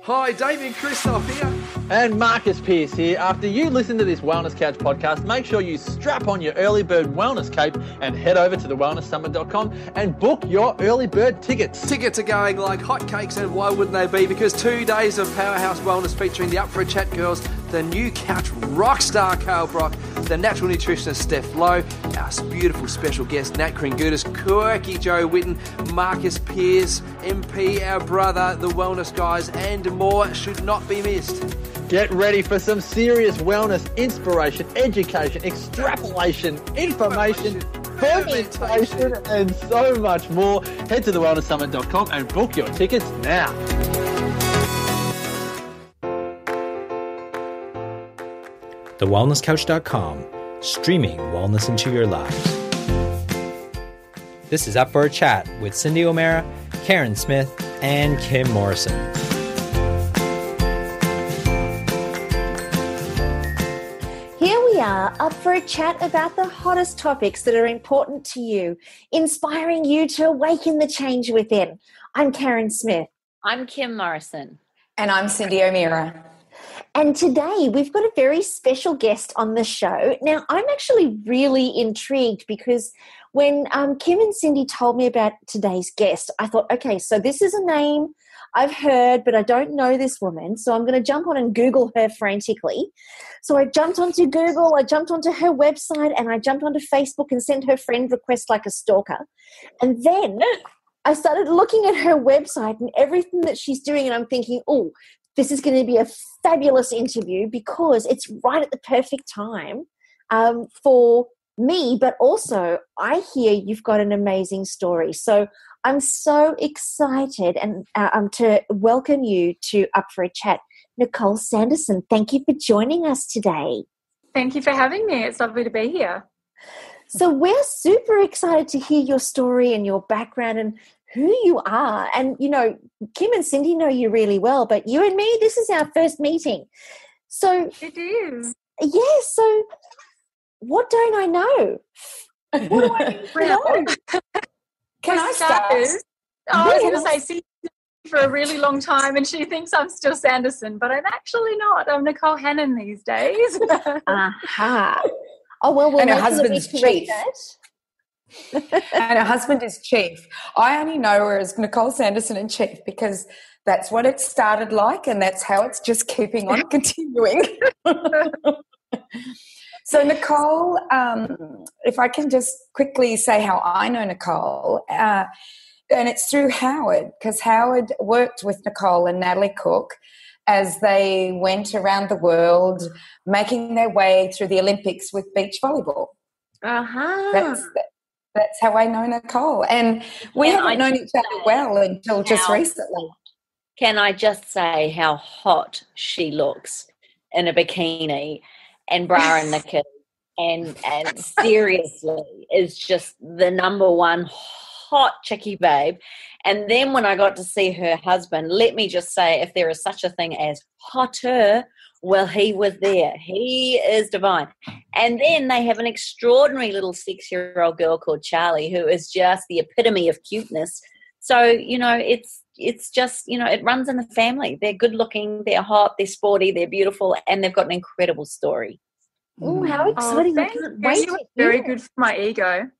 Hi, David Christoph here. And Marcus Pearce here. After you listen to this Wellness Couch podcast, make sure you strap on your early bird wellness cape and head over to thewellnesssummit.com and book your early bird tickets. Tickets are going like hotcakes, and why wouldn't they be? Because 2 days of Powerhouse Wellness featuring the Up for a Chat girls, the new couch rock star Carl Brock, the natural nutritionist Steph Lowe, our beautiful special guest Nat Kringoudis, quirky Joe Witten, Marcus Pearce, MP, our brother, the wellness guys, and more should not be missed. Get ready for some serious wellness, inspiration, education, extrapolation, information, fermentation, and so much more. Head to thewellnesssummit.com and book your tickets now. TheWellnessCouch.com, streaming wellness into your lives. This is Up for a Chat with Cindy O'Meara, Karen Smith, and Kim Morrison. Here we are, up for a chat about the hottest topics that are important to you, inspiring you to awaken the change within. I'm Karen Smith. I'm Kim Morrison. And I'm Cindy O'Meara. And today we've got a very special guest on the show. Now, I'm actually really intrigued because when Kim and Cindy told me about today's guest, I thought, okay, so this is a name I've heard, but I don't know this woman, so I'm going to jump on and Google her frantically. So I jumped onto Google, I jumped onto her website, and I jumped onto Facebook and sent her friend request like a stalker. And then I started looking at her website and everything that she's doing, and I'm thinking, oh, this is going to be a fabulous interview because it's right at the perfect time for me, but also I hear you've got an amazing story. So I'm so excited and to welcome you to Up for a Chat. Nicole Sanderson, thank you for joining us today. Thank you for having me. It's lovely to be here. So we're super excited to hear your story and your background and who you are. And, you know, Kim and Cindy know you really well, but you and me, this is our first meeting. So it is. Yeah, so what don't I know? What do I need to know? Can I start? I was going to say, see for a really long time, and she thinks I'm still Sanderson, but I'm actually not. I'm Nicole Hannan these days. Aha. Oh, well, and her husband's Chief. And her husband is Chief. I only know her as Nicole Sanderson and Chief because that's what it started like, and that's how it's just keeping on continuing. So Nicole, if I can just quickly say how I know Nicole, and it's through Howard, because Howard worked with Nicole and Natalie Cook as they went around the world making their way through the Olympics with beach volleyball. Uh-huh. That's how I know Nicole. And we haven't known each other well until just recently. Can I just say how hot she looks in a bikini and bra and knickers and seriously is just the number one hot chickie babe. And then when I got to see her husband, let me just say, if there is such a thing as hotter, well, he was there. He is divine. And then they have an extraordinary little 6-year-old girl called Charlie who is just the epitome of cuteness. So, you know, it's just, you know, it runs in the family. They're good looking, they're hot, they're sporty, they're beautiful, and they've got an incredible story. Oh, how exciting. I can't wait. You were very good for my ego.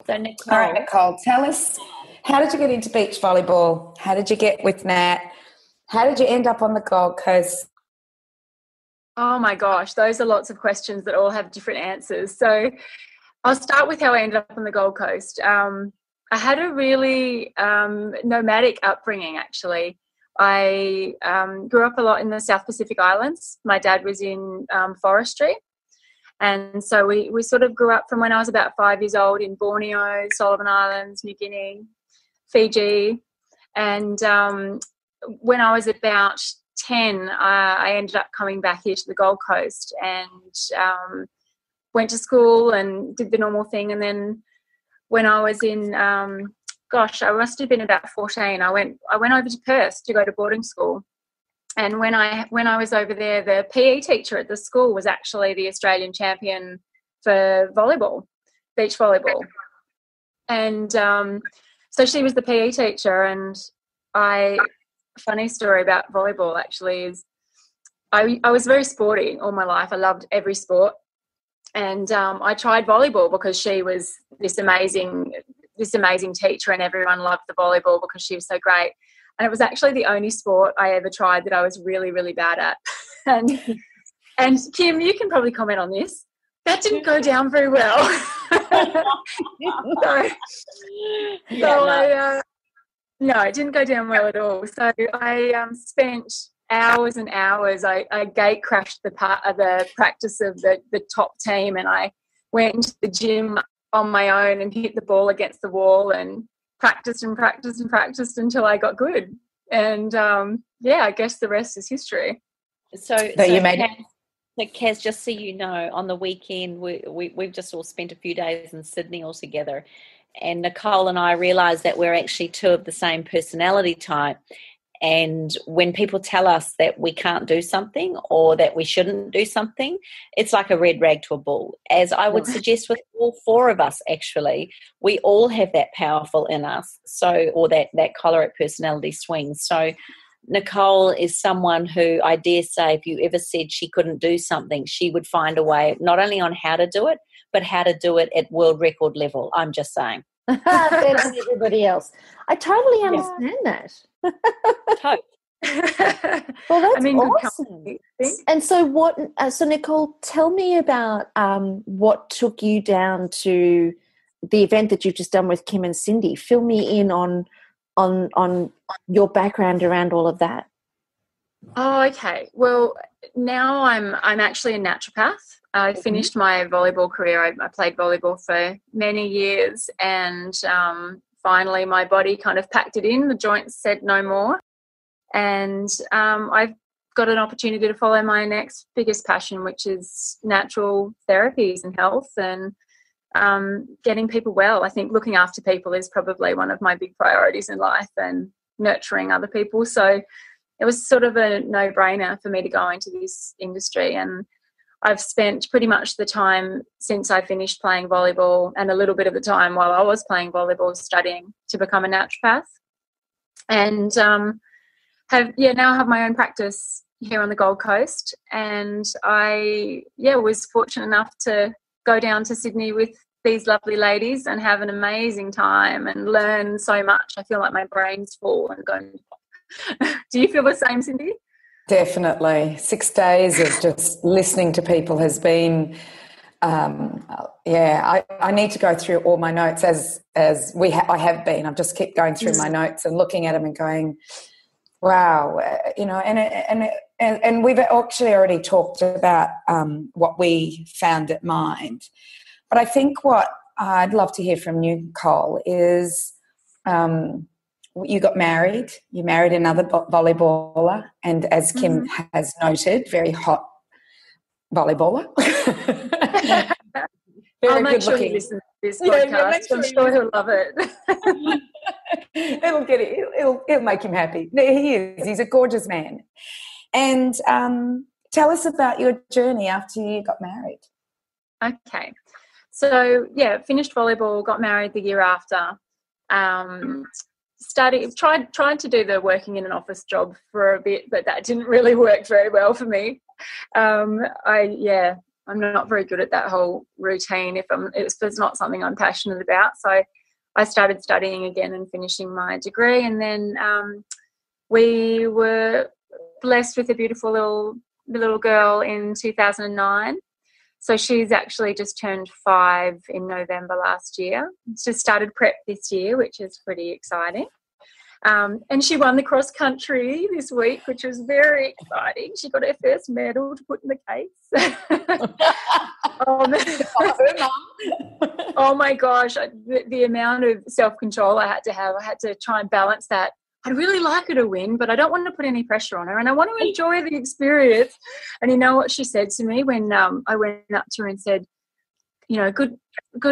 So, Nicole. All right, Nicole, tell us, how did you get into beach volleyball? How did you get with Nat? How did you end up on the Gold Coast? Oh, my gosh. Those are lots of questions that all have different answers. So I'll start with how I ended up on the Gold Coast. I had a really nomadic upbringing, actually. I grew up a lot in the South Pacific Islands. My dad was in forestry. And so we sort of grew up from when I was about 5 years old in Borneo, Solomon Islands, New Guinea, Fiji. And when I was about 10, I ended up coming back here to the Gold Coast and went to school and did the normal thing. And then when I was in, I must have been about 14, I went over to Perth to go to boarding school. And when I was over there, the PE teacher at the school was actually the Australian champion for volleyball, beach volleyball. And so she was the PE teacher, and funny story about volleyball actually is I was very sporty all my life. I loved every sport. And I tried volleyball because she was this amazing teacher, and everyone loved the volleyball because she was so great. And it was actually the only sport I ever tried that I was really, really bad at. And Kim, you can probably comment on this. That didn't go down very well. No, it didn't go down well at all. So I spent hours and hours. I gate crashed the practice of the top team, and I went to the gym on my own and hit the ball against the wall and practiced until I got good. And I guess the rest is history. So you made it. So Kaz, just so you know, on the weekend we've just all spent a few days in Sydney all together, and Nicole and I realised that we're actually two of the same personality type. And when people tell us that we can't do something or that we shouldn't do something, it's like a red rag to a bull. As I would suggest with all four of us, actually, we all have that powerful in us, or that choleric personality swing. So Nicole is someone who, I dare say, if you ever said she couldn't do something, she would find a way not only on how to do it, but how to do it at world record level. I'm just saying. Better than everybody else. I totally understand that. Well, that's awesome. And so so Nicole, tell me about what took you down to the event that you've just done with Kim and Cindy. Fill me in on your background around all of that. Oh, okay. Well, now I'm actually a naturopath. I finished my volleyball career. I played volleyball for many years, and finally my body kind of packed it in. The joints said no more. And I've got an opportunity to follow my next biggest passion, which is natural therapies and health and getting people well. I think looking after people is probably one of my big priorities in life, and nurturing other people. So it was sort of a no-brainer for me to go into this industry. And I've spent pretty much the time since I finished playing volleyball and a little bit of the time while I was playing volleyball studying to become a naturopath. And now have my own practice here on the Gold Coast. And I was fortunate enough to go down to Sydney with these lovely ladies and have an amazing time and learn so much. I feel like my brain's full and going. Do you feel the same, Cindy? Definitely. 6 days of just listening to people has been, I need to go through all my notes as I have been. I've just kept going through my notes and looking at them and going, wow, and we've actually already talked about what we found at Mind. But I think what I'd love to hear from you, Nicole, is you got married. You married another volleyballer, and as Kim has noted, very hot volleyballer. I'll make sure he listens to this podcast. I'm sure he'll love it. It'll make him happy. He is. He's a gorgeous man. And tell us about your journey after you got married. Okay. So, finished volleyball, got married the year after. Tried to do the working in an office job for a bit, but that didn't really work very well for me. I'm not very good at that whole routine if it's not something I'm passionate about. So I started studying again and finishing my degree, and then we were blessed with a beautiful little girl in 2009. So she's actually just turned 5 in November last year. She's started prep this year, which is pretty exciting. And she won the cross country this week, which was very exciting. She got her first medal to put in the case. Oh my gosh, the amount of self-control I had to have. I had to try and balance that. I'd really like her to win, but I don't want to put any pressure on her, and I want to enjoy the experience. And you know what she said to me when I went up to her and said, good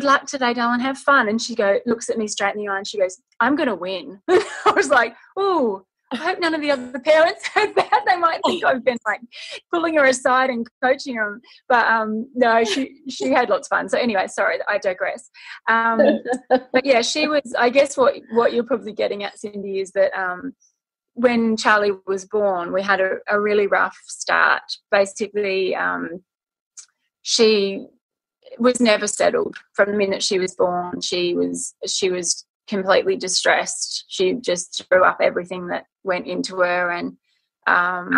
luck today, darling, have fun. And she looks at me straight in the eye and she goes, I'm going to win. I was like, oh, I hope none of the other parents heard that. They might think I've been like pulling her aside and coaching her. But no, she had lots of fun. So anyway, sorry, I digress. But yeah, she was, I guess what you're probably getting at, Cindy, is that when Charlie was born, we had a really rough start. Basically, she was never settled from the minute she was born. She was completely distressed. She just threw up everything that went into her, and I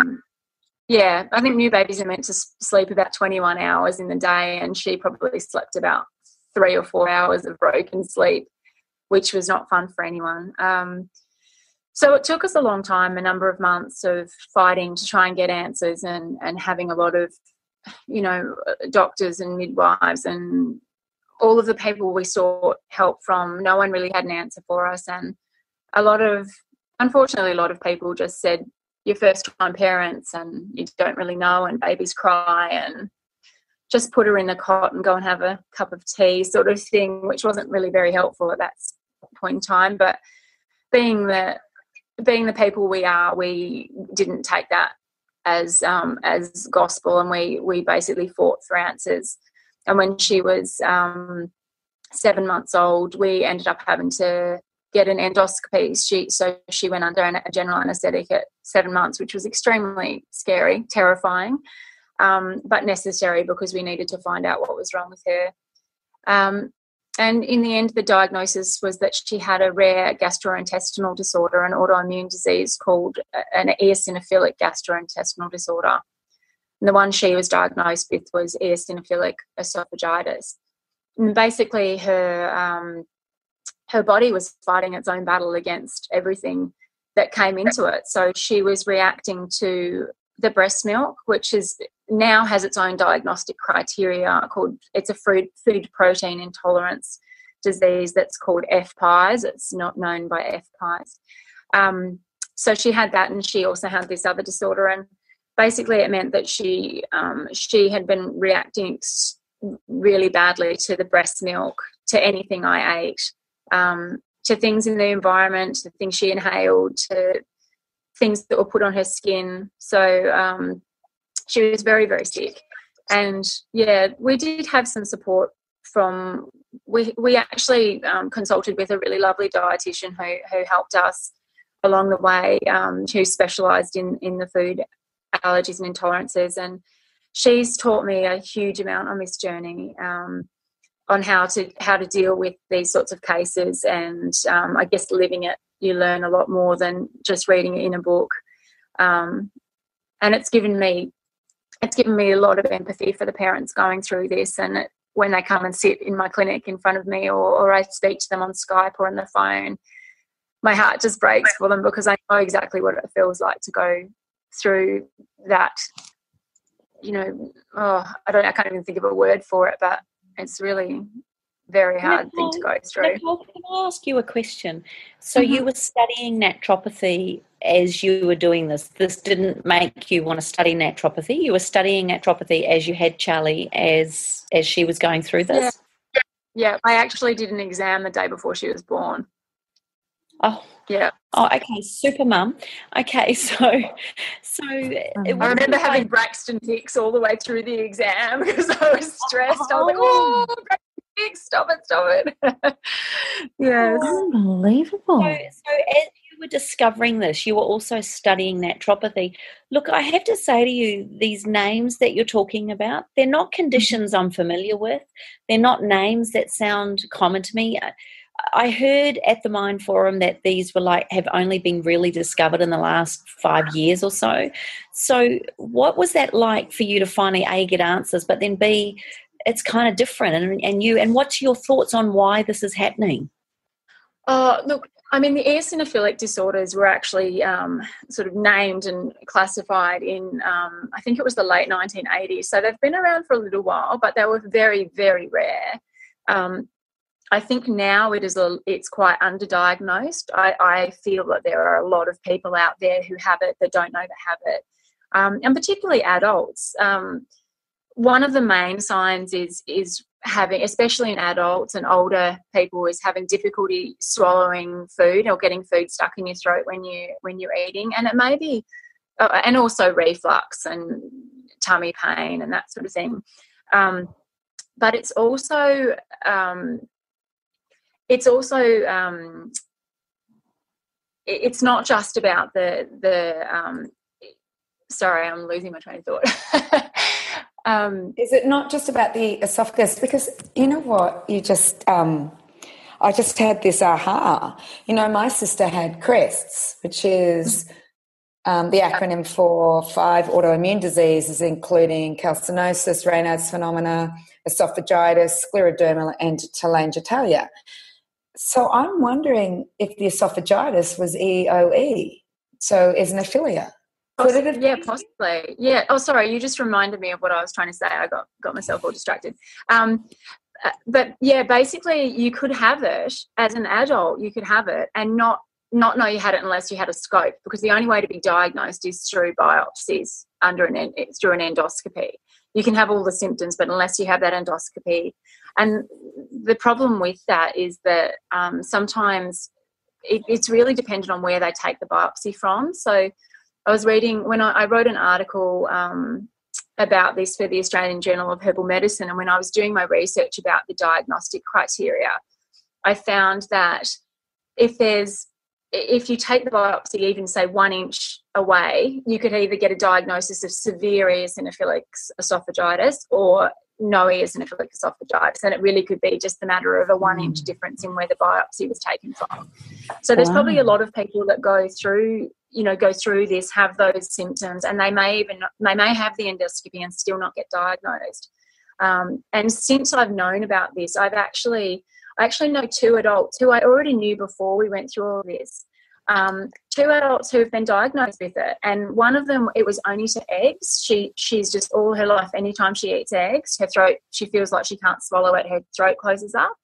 think new babies are meant to sleep about 21 hours in the day, and she probably slept about 3 or 4 hours of broken sleep, which was not fun for anyone. So it took us a long time, a number of months of fighting to try and get answers, and having a lot of, doctors and midwives and all of the people we sought help from. No one really had an answer for us, and unfortunately, a lot of people just said, you're first-time parents and you don't really know, and babies cry, and just put her in the cot and go and have a cup of tea sort of thing, which wasn't really very helpful at that point in time. But being the people we are, we didn't take that as gospel, and we basically fought for answers. And when she was 7 months old, we ended up having to get an endoscopy. She went under a general anaesthetic at 7 months, which was extremely scary, terrifying, but necessary because we needed to find out what was wrong with her. And in the end, the diagnosis was that she had a rare gastrointestinal disorder, an autoimmune disease called an eosinophilic gastrointestinal disorder. And the one she was diagnosed with was eosinophilic esophagitis. And basically, her body was fighting its own battle against everything that came into it. So she was reacting to the breast milk, which now has its own diagnostic criteria it's a food protein intolerance disease that's called FPIES. It's not known by FPIES. So she had that, and she also had this other disorder, and basically it meant that she had been reacting really badly to the breast milk, to anything I ate, to things in the environment, to things she inhaled, to things that were put on her skin. So she was very, very sick. And, we did have some support from – we actually consulted with a really lovely dietitian who helped us along the way, who specialised in the food allergies and intolerances. And she's taught me a huge amount on this journey, on how to deal with these sorts of cases. And I guess living it, you learn a lot more than just reading it in a book. And it's given me a lot of empathy for the parents going through this. And when they come and sit in my clinic in front of me, or I speak to them on Skype or on the phone, my heart just breaks for them, because I know exactly what it feels like to go through that. I can't even think of a word for it, but it's really very hard thing to go through. Nicole, can I ask you a question? So you were studying naturopathy as you were doing this. This didn't make you want to study naturopathy. You were studying naturopathy as you had Charlie, as she was going through this? Yeah, I actually did an exam the day before she was born. Oh. Yeah. Oh, okay, super mum. Okay, so I remember having Braxton Hicks all the way through the exam because I was stressed. I was like, Braxton Hicks, stop it. Yes. Unbelievable. So as you were discovering this, you were also studying naturopathy. Look, I have to say to you, these names that you're talking about, they're not conditions I'm familiar with. They're not names that sound common to me. I heard at the Mind Forum that these have only been really discovered in the last 5 years or so. So what was that like for you to finally A, get answers, but then B, it's kind of different, and what's your thoughts on why this is happening? Look, I mean, the eosinophilic disorders were actually sort of named and classified in, I think it was the late 1980s. So they've been around for a little while, but they were very, very rare. I think now it's quite underdiagnosed. I feel that there are a lot of people out there who have it that don't know they have it, and particularly adults. One of the main signs is having, especially in adults and older people, is having difficulty swallowing food or getting food stuck in your throat when you're eating, and it may be, and also reflux and tummy pain and that sort of thing. But it's also it's not just about sorry, I'm losing my train of thought. Is it not just about the esophagus? Because you know what, I just had this aha. My sister had CRESTS, which is the acronym for 5 autoimmune diseases, including calcinosis, Raynaud's phenomena, esophagitis, scleroderma, and telangiectasia. So I'm wondering if the esophagitis was EOE, so eosinophilia. Could it have been? Possibly. Yeah. Oh, sorry. You just reminded me of what I was trying to say. I got myself all distracted. But yeah, basically, you could have it as an adult. You could have it and not know you had it unless you had a scope, because the only way to be diagnosed is through biopsies through an endoscopy. You can have all the symptoms, but unless you have that endoscopy, and the problem with that is that sometimes it's really dependent on where they take the biopsy from. So I was reading when I wrote an article about this for the Australian Journal of Herbal Medicine, and when I was doing my research about the diagnostic criteria, I found that if you take the biopsy even, say, 1 inch away, you could either get a diagnosis of severe eosinophilic esophagitis or no eosinophilic esophagitis, and it really could be just the matter of a 1 inch difference in where the biopsy was taken from. So there's probably a lot of people that go through this, have those symptoms, and they may have the endoscopy and still not get diagnosed. And since I've known about this, I actually know 2 adults who I already knew before we went through all this. 2 adults who have been diagnosed with it, and one of them, it was only to eggs. She's just all her life, anytime she eats eggs, her throat, she feels like she can't swallow it, her throat closes up,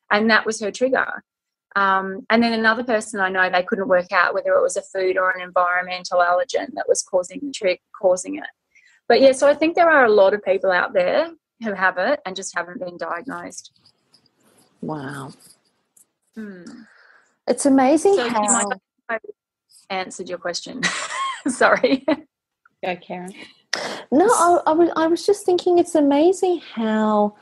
and that was her trigger. And then another person I know, they couldn't work out whether it was a food or an environmental allergen that was causing it. But yeah, so I think there are a lot of people out there who have it and just haven't been diagnosed. Wow. It's amazing so how... I answered your question. Sorry. Go, Karen. No, I was just thinking it's amazing how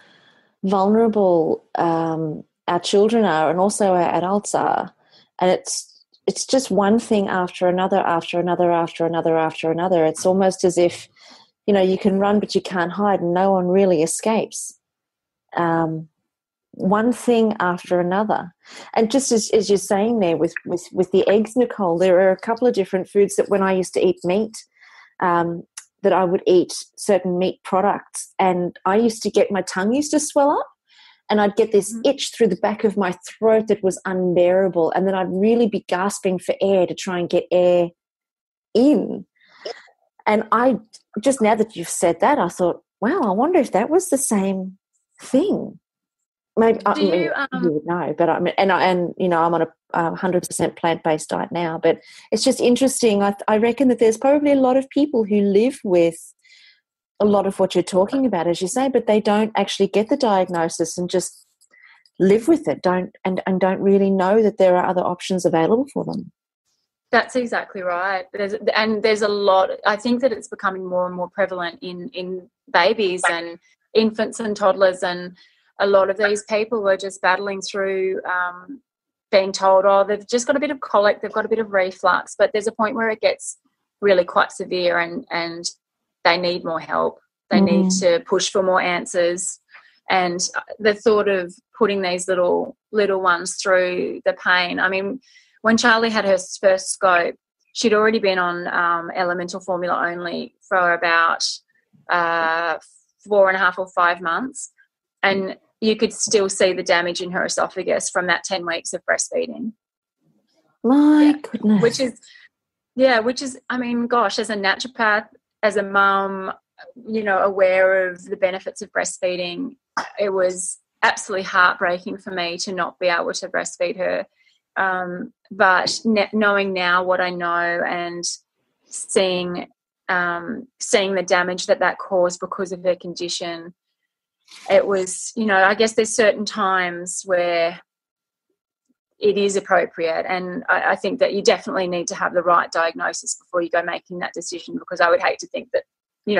vulnerable our children are, and also our adults are, and it's just one thing after another, after another, after another, after another. It's almost as if, you can run but you can't hide, and no one really escapes. One thing after another. And just as you're saying there with the eggs, Nicole, there are a couple of different foods that when I used to eat meat, that I would eat certain meat products, and I used to get, my tongue used to swell up, and I'd get this itch through the back of my throat that was unbearable, and then I'd really be gasping for air to try and get air in. And I just, now that you've said that, I thought, wow, I wonder if that was the same thing. Maybe you would know, but I'm on a 100% plant-based diet now. But it's just interesting. I reckon that there's probably a lot of people who live with a lot of what you're talking about, as you say, but they don't actually get the diagnosis and just live with it. Don't really know that there are other options available for them. That's exactly right. There's a lot. I think that it's becoming more and more prevalent in babies and infants and toddlers, and a lot of these people are just battling through being told, oh, they've just got a bit of colic, they've got a bit of reflux, but there's a point where it gets really quite severe and they need more help. They need to push for more answers. And the thought of putting these little ones through the pain. I mean, when Charlie had her first scope, she'd already been on elemental formula only for about 4.5 or 5 months. And you could still see the damage in her esophagus from that 10 weeks of breastfeeding. My goodness. Which is, I mean, gosh, as a naturopath, as a mum, aware of the benefits of breastfeeding, it was absolutely heartbreaking for me to not be able to breastfeed her. But knowing now what I know and seeing the damage that caused because of her condition, it was, I guess there's certain times where it is appropriate, and I think that you definitely need to have the right diagnosis before you go making that decision, because I would hate to think that,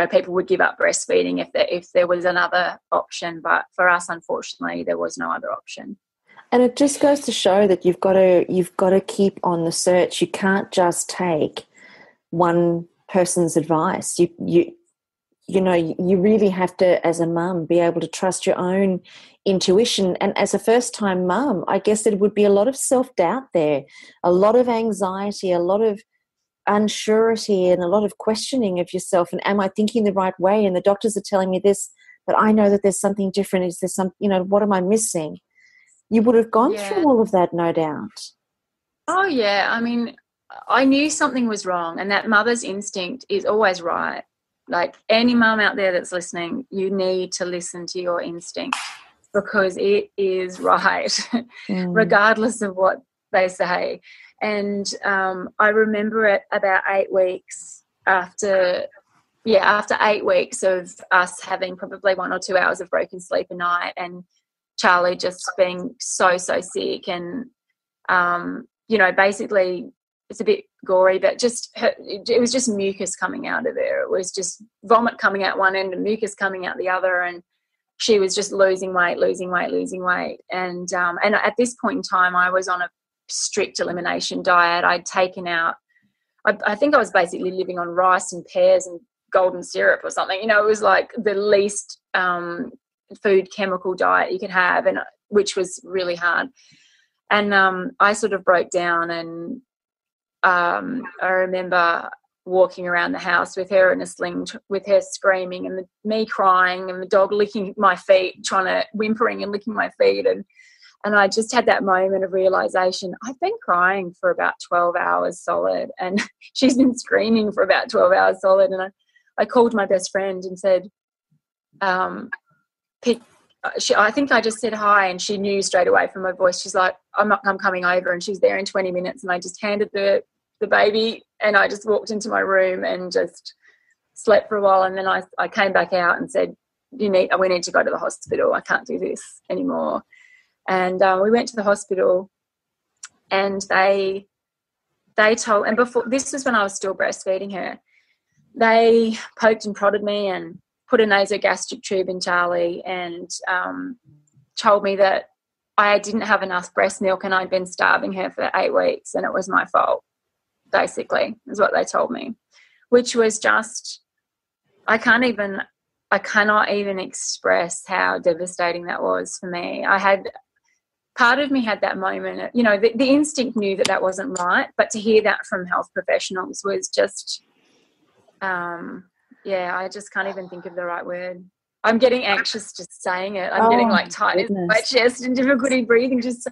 people would give up breastfeeding if there was another option, but for us, unfortunately, there was no other option. And it just goes to show that you've got to keep on the search. You can't just take one person's advice. You really have to, as a mum, be able to trust your own intuition. And as a first-time mum, I guess there would be a lot of self-doubt there, a lot of anxiety, a lot of unsurety, and a lot of questioning of yourself. And am I thinking the right way? And the doctors are telling me this, but I know that there's something different. Is there some, what am I missing? You would have gone through all of that, no doubt. Oh, yeah. I mean, I knew something was wrong, and that mother's instinct is always right. Like any mum out there that's listening, you need to listen to your instinct because it is right, regardless of what they say. And I remember it about 8 weeks after 8 weeks of us having probably 1 or 2 hours of broken sleep a night, and Charlie just being so sick, and basically it's a bit gory, but it was just mucus coming out of her. It was just vomit coming out one end and mucus coming out the other, and she was just losing weight. And at this point in time, I was on a strict elimination diet. I'd taken out, I think I was basically living on rice and pears and golden syrup or something. It was like the least food chemical diet you could have, and which was really hard. And I sort of broke down, and I remember walking around the house with her in a sling, with her screaming, and me crying, and the dog licking my feet, whimpering and licking my feet, and I just had that moment of realization. I've been crying for about 12 hours solid, and she's been screaming for about 12 hours solid. And I called my best friend and said, I think I just said hi, and she knew straight away from my voice. She's like, I'm coming over, and she's there in 20 minutes. And I just handed the baby, and I just walked into my room and just slept for a while. And then I came back out and said, we need to go to the hospital. I can't do this anymore. And we went to the hospital, and they told, and before, this was when I was still breastfeeding her, they poked and prodded me and put a nasogastric tube in Charlie, and told me that I didn't have enough breast milk and I'd been starving her for 8 weeks, and it was my fault, basically, is what they told me, which was just, I cannot even express how devastating that was for me. Part of me had that moment, the instinct knew that wasn't right, but to hear that from health professionals was just, I just can't even think of the right word. I'm getting anxious just saying it. I'm getting like tightness in my chest and difficulty breathing just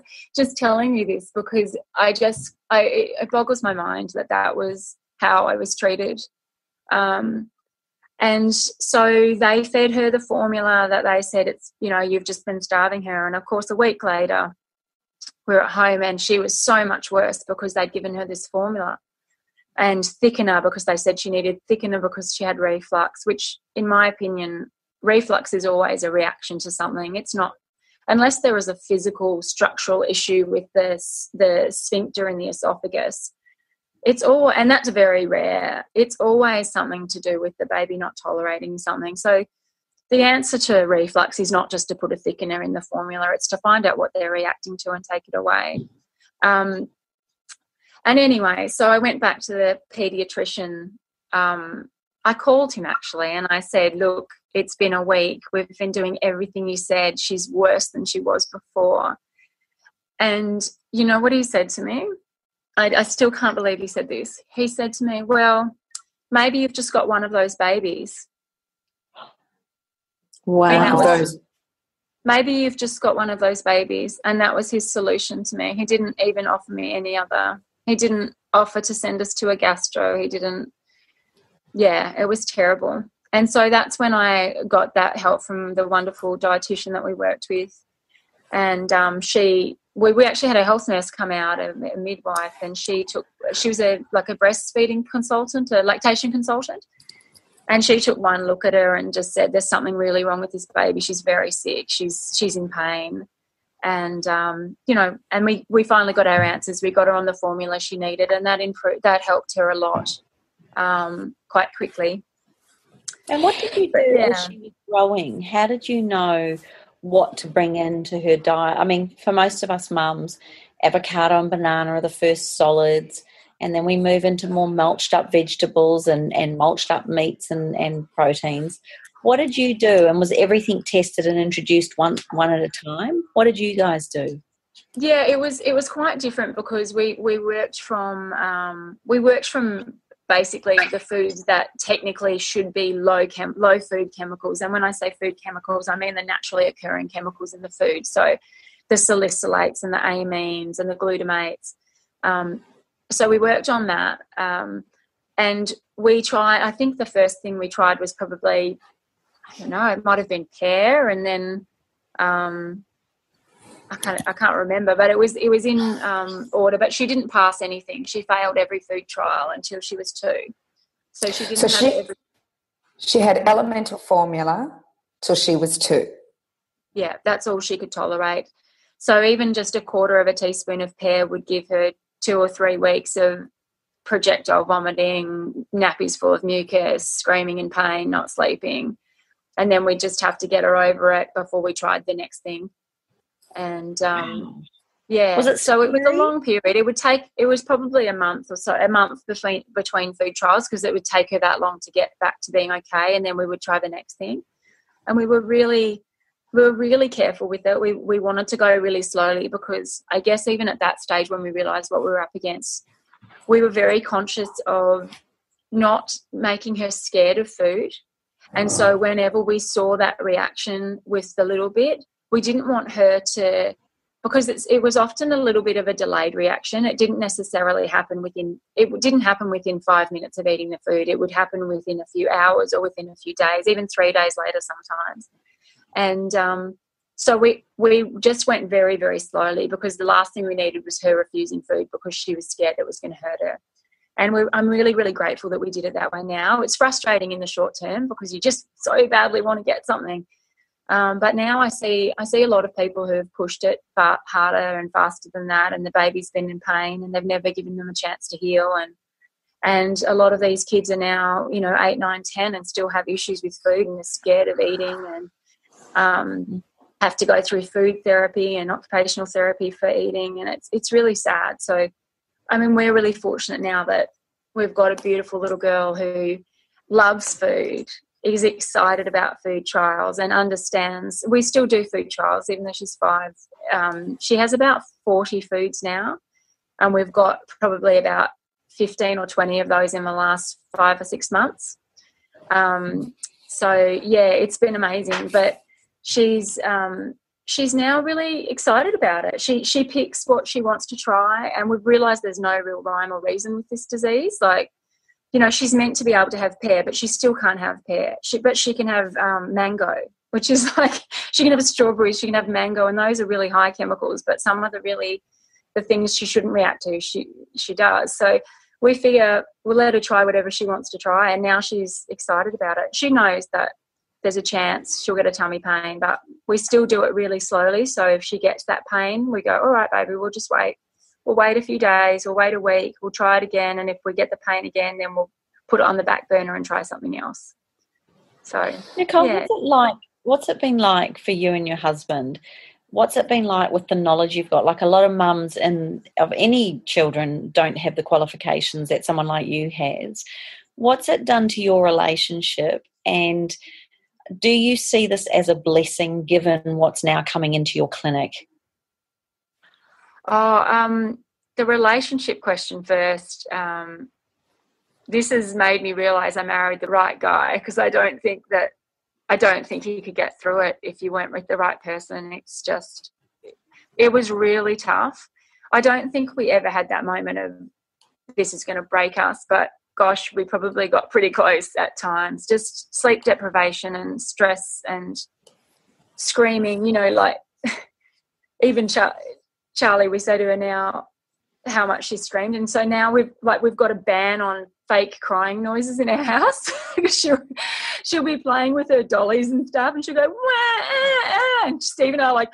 telling you this, because it boggles my mind that was how I was treated. And so they fed her the formula that they said, it's, you've just been starving her. And of course, a week later, we're at home, and she was so much worse because they'd given her this formula, and thickener, because they said she needed thickener because she had reflux, which in my opinion, reflux is always a reaction to something. It's not, unless there was a physical structural issue with the sphincter in the esophagus. And that's very rare. It's always something to do with the baby not tolerating something. So the answer to reflux is not just to put a thickener in the formula. It's to find out what they're reacting to and take it away. And anyway, so I went back to the paediatrician. I called him actually, and I said, look, it's been a week. We've been doing everything you said. She's worse than she was before. And you know what he said to me? I still can't believe he said this. He said to me, well, maybe you've just got one of those babies. Wow. Maybe you've just got one of those babies. And that was his solution to me. He didn't even offer me any other. He didn't offer to send us to a gastro. He didn't. Yeah, it was terrible. And so that's when I got that help from the wonderful dietitian that we worked with. And we actually had a health nurse come out, a midwife, and she was a breastfeeding consultant, a lactation consultant. And she took one look at her and just said, there's something really wrong with this baby. She's very sick. She's in pain. And, and we finally got our answers. We got her on the formula she needed, and that helped her a lot, quite quickly. And what did you do as she was growing? How did you know what to bring into her diet. I mean, for most of us mums, avocado and banana are the first solids, and then we move into more mulched up vegetables and mulched up meats and proteins. What did you do? And was everything tested and introduced one at a time? What did you guys do? Yeah, it was quite different because we worked from basically the foods that technically should be low food chemicals. And when I say food chemicals, I mean the naturally occurring chemicals in the food. So the salicylates and the amines and the glutamates. So we worked on that. And I think the first thing we tried was probably, I don't know, it might have been pear, and then I can't remember, but it was in order. But she didn't pass anything. She failed every food trial until she was 2. So she didn't have every. She had elemental formula till she was 2. Yeah, that's all she could tolerate. So even just a quarter of a teaspoon of pear would give her 2 or 3 weeks of projectile vomiting, nappies full of mucus, screaming in pain, not sleeping. And then we just have to get her over it before we tried the next thing. And yeah, was it so it was a long period. It was probably a month or so, a month between food trials, because it would take her that long to get back to being okay, and then we would try the next thing. And we were really careful with it. We wanted to go really slowly, because I guess even at that stage when we realised what we were up against, we were very conscious of not making her scared of food. And so whenever we saw that reaction with the little bit, we didn't want her to, because it was often a little bit of a delayed reaction. It didn't necessarily happen within 5 minutes of eating the food. It would happen within a few hours or within a few days, even 3 days later sometimes. And so we just went very, very slowly, because the last thing we needed was her refusing food because she was scared it was going to hurt her. And I'm really, really grateful that we did it that way now. It's frustrating in the short term because you just so badly want to get something. But now I see a lot of people who have pushed it far harder and faster than that, and the baby's been in pain and they've never given them a chance to heal. And a lot of these kids are now, 8, 9, 10 and still have issues with food and are scared of eating, and have to go through food therapy and occupational therapy for eating. And it's really sad. So, I mean, we're really fortunate now that we've got a beautiful little girl who loves food, is excited about food trials, and understands. We still do food trials even though she's 5. She has about 40 foods now, and we've got probably about 15 or 20 of those in the last 5 or 6 months. So yeah, it's been amazing. But she's now really excited about it. She picks what she wants to try, and we've realised there's no real rhyme or reason with this disease. Like, she's meant to be able to have pear, but she still can't have pear. But she can have mango, which is like, she can have strawberries, she can have mango, and those are really high chemicals. But some of the things she shouldn't react to, she does. So we figure we'll let her try whatever she wants to try, and now she's excited about it. She knows that there's a chance she'll get a tummy pain, but we still do it really slowly. So if she gets that pain, we go, all right, baby, we'll just wait. We'll wait a few days, we'll wait a week, we'll try it again, and if we get the pain again, then we'll put it on the back burner and try something else. So, Nicole, yeah. what's it been like for you and your husband? What's it been like with the knowledge you've got? Like, a lot of mums of any children don't have the qualifications that someone like you has. What's it done to your relationship, and do you see this as a blessing given what's now coming into your clinic? The relationship question first. This has made me realise I married the right guy, because I don't think he could get through it if you weren't with the right person. It was really tough. I don't think we ever had that moment of this is going to break us, but gosh, we probably got pretty close at times. Just sleep deprivation and stress and screaming, like even Charlie, we say to her now how much she screamed, and so now we've got a ban on fake crying noises in our house. she'll be playing with her dollies and stuff, and she'll go wah, and Steve and I are like,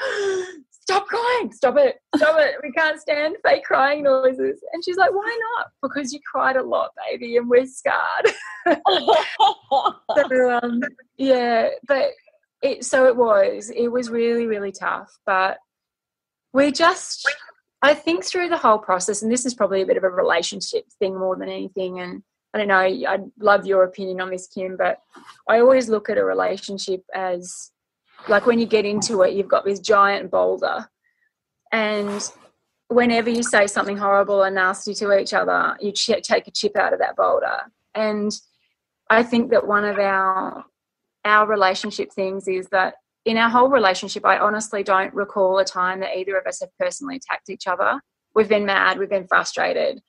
stop crying, stop it, we can't stand fake crying noises. And she's like, why not? Because you cried a lot, baby, and we're scarred. So, yeah, but It was really, really tough, but I think through the whole process, and this is probably a bit of a relationship thing more than anything, and I don't know, I'd love your opinion on this, Kim, but I always look at a relationship as like when you get into it, you've got this giant boulder, and whenever you say something horrible and nasty to each other, you take a chip out of that boulder. And I think that one of our relationship things is that in our whole relationship, I honestly don't recall a time that either of us have personally attacked each other. We've been mad, we've been frustrated,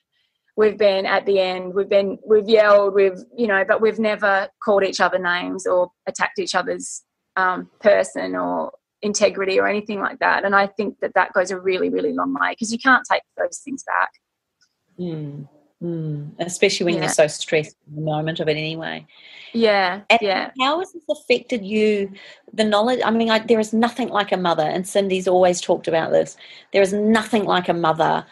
we've been at the end, we've yelled, but we've never called each other names or attacked each other's person or integrity or anything like that. And I think that goes a really, really long way, because you can't take those things back. Especially when you're so stressed in the moment of it anyway. Yeah. How has this affected you, the knowledge? I mean, there is nothing like a mother, and Cindy's always talked about this. There is nothing like a mother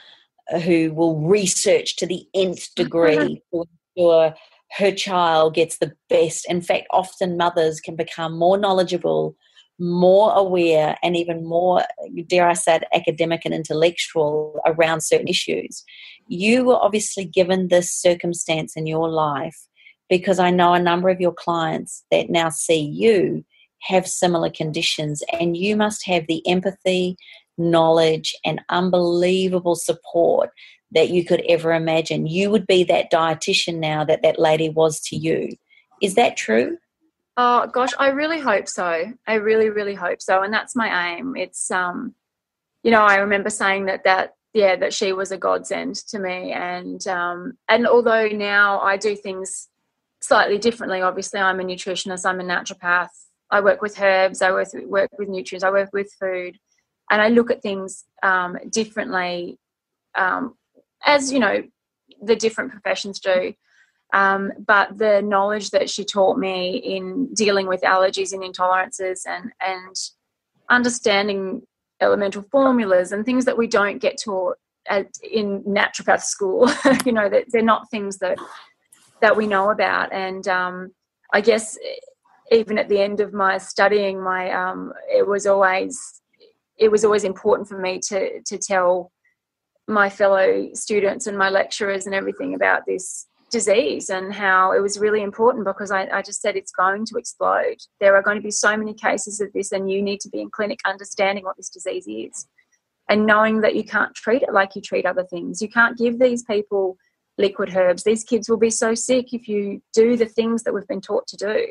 who will research to the nth degree to ensure her child gets the best. In fact, often mothers can become more knowledgeable, more aware, and even more, dare I say it, academic and intellectual around certain issues. You were obviously given this circumstance in your life because I know a number of your clients that now see you have similar conditions, and you must have the empathy, knowledge, and unbelievable support that you could ever imagine. You would be that dietitian now that lady was to you. Is that true? Oh gosh, I really hope so. I really, really hope so, and that's my aim. It's I remember saying that she was a godsend to me, and although now I do things slightly differently. Obviously, I'm a nutritionist. I'm a naturopath. I work with herbs. I work with nutrients. I work with food, and I look at things differently, as the different professions do. But the knowledge that she taught me in dealing with allergies and intolerances and understanding elemental formulas and things that we don't get taught in naturopath school, that they're not things that we know about. And I guess even at the end of my studying, it was always important for me to tell my fellow students and my lecturers and everything about this disease, and how it was really important, because I just said it's going to explode. There are going to be so many cases of this, and you need to be in clinic understanding what this disease is and knowing that you can't treat it like you treat other things. You can't give these people liquid herbs. These kids will be so sick if you do the things that we've been taught to do.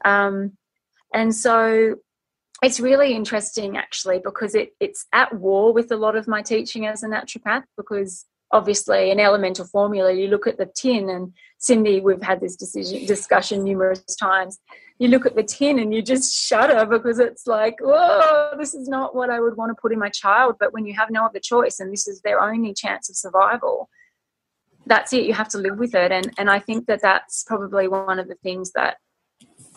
And so it's really interesting, actually, because it's at war with a lot of my teaching as a naturopath, because obviously an elemental formula, you look at the tin, and Cindy, we've had this discussion numerous times, you look at the tin and you just shudder, because it's like, whoa, this is not what I would want to put in my child. But when you have no other choice and this is their only chance of survival, that's it, you have to live with it. And I think that's probably one of the things that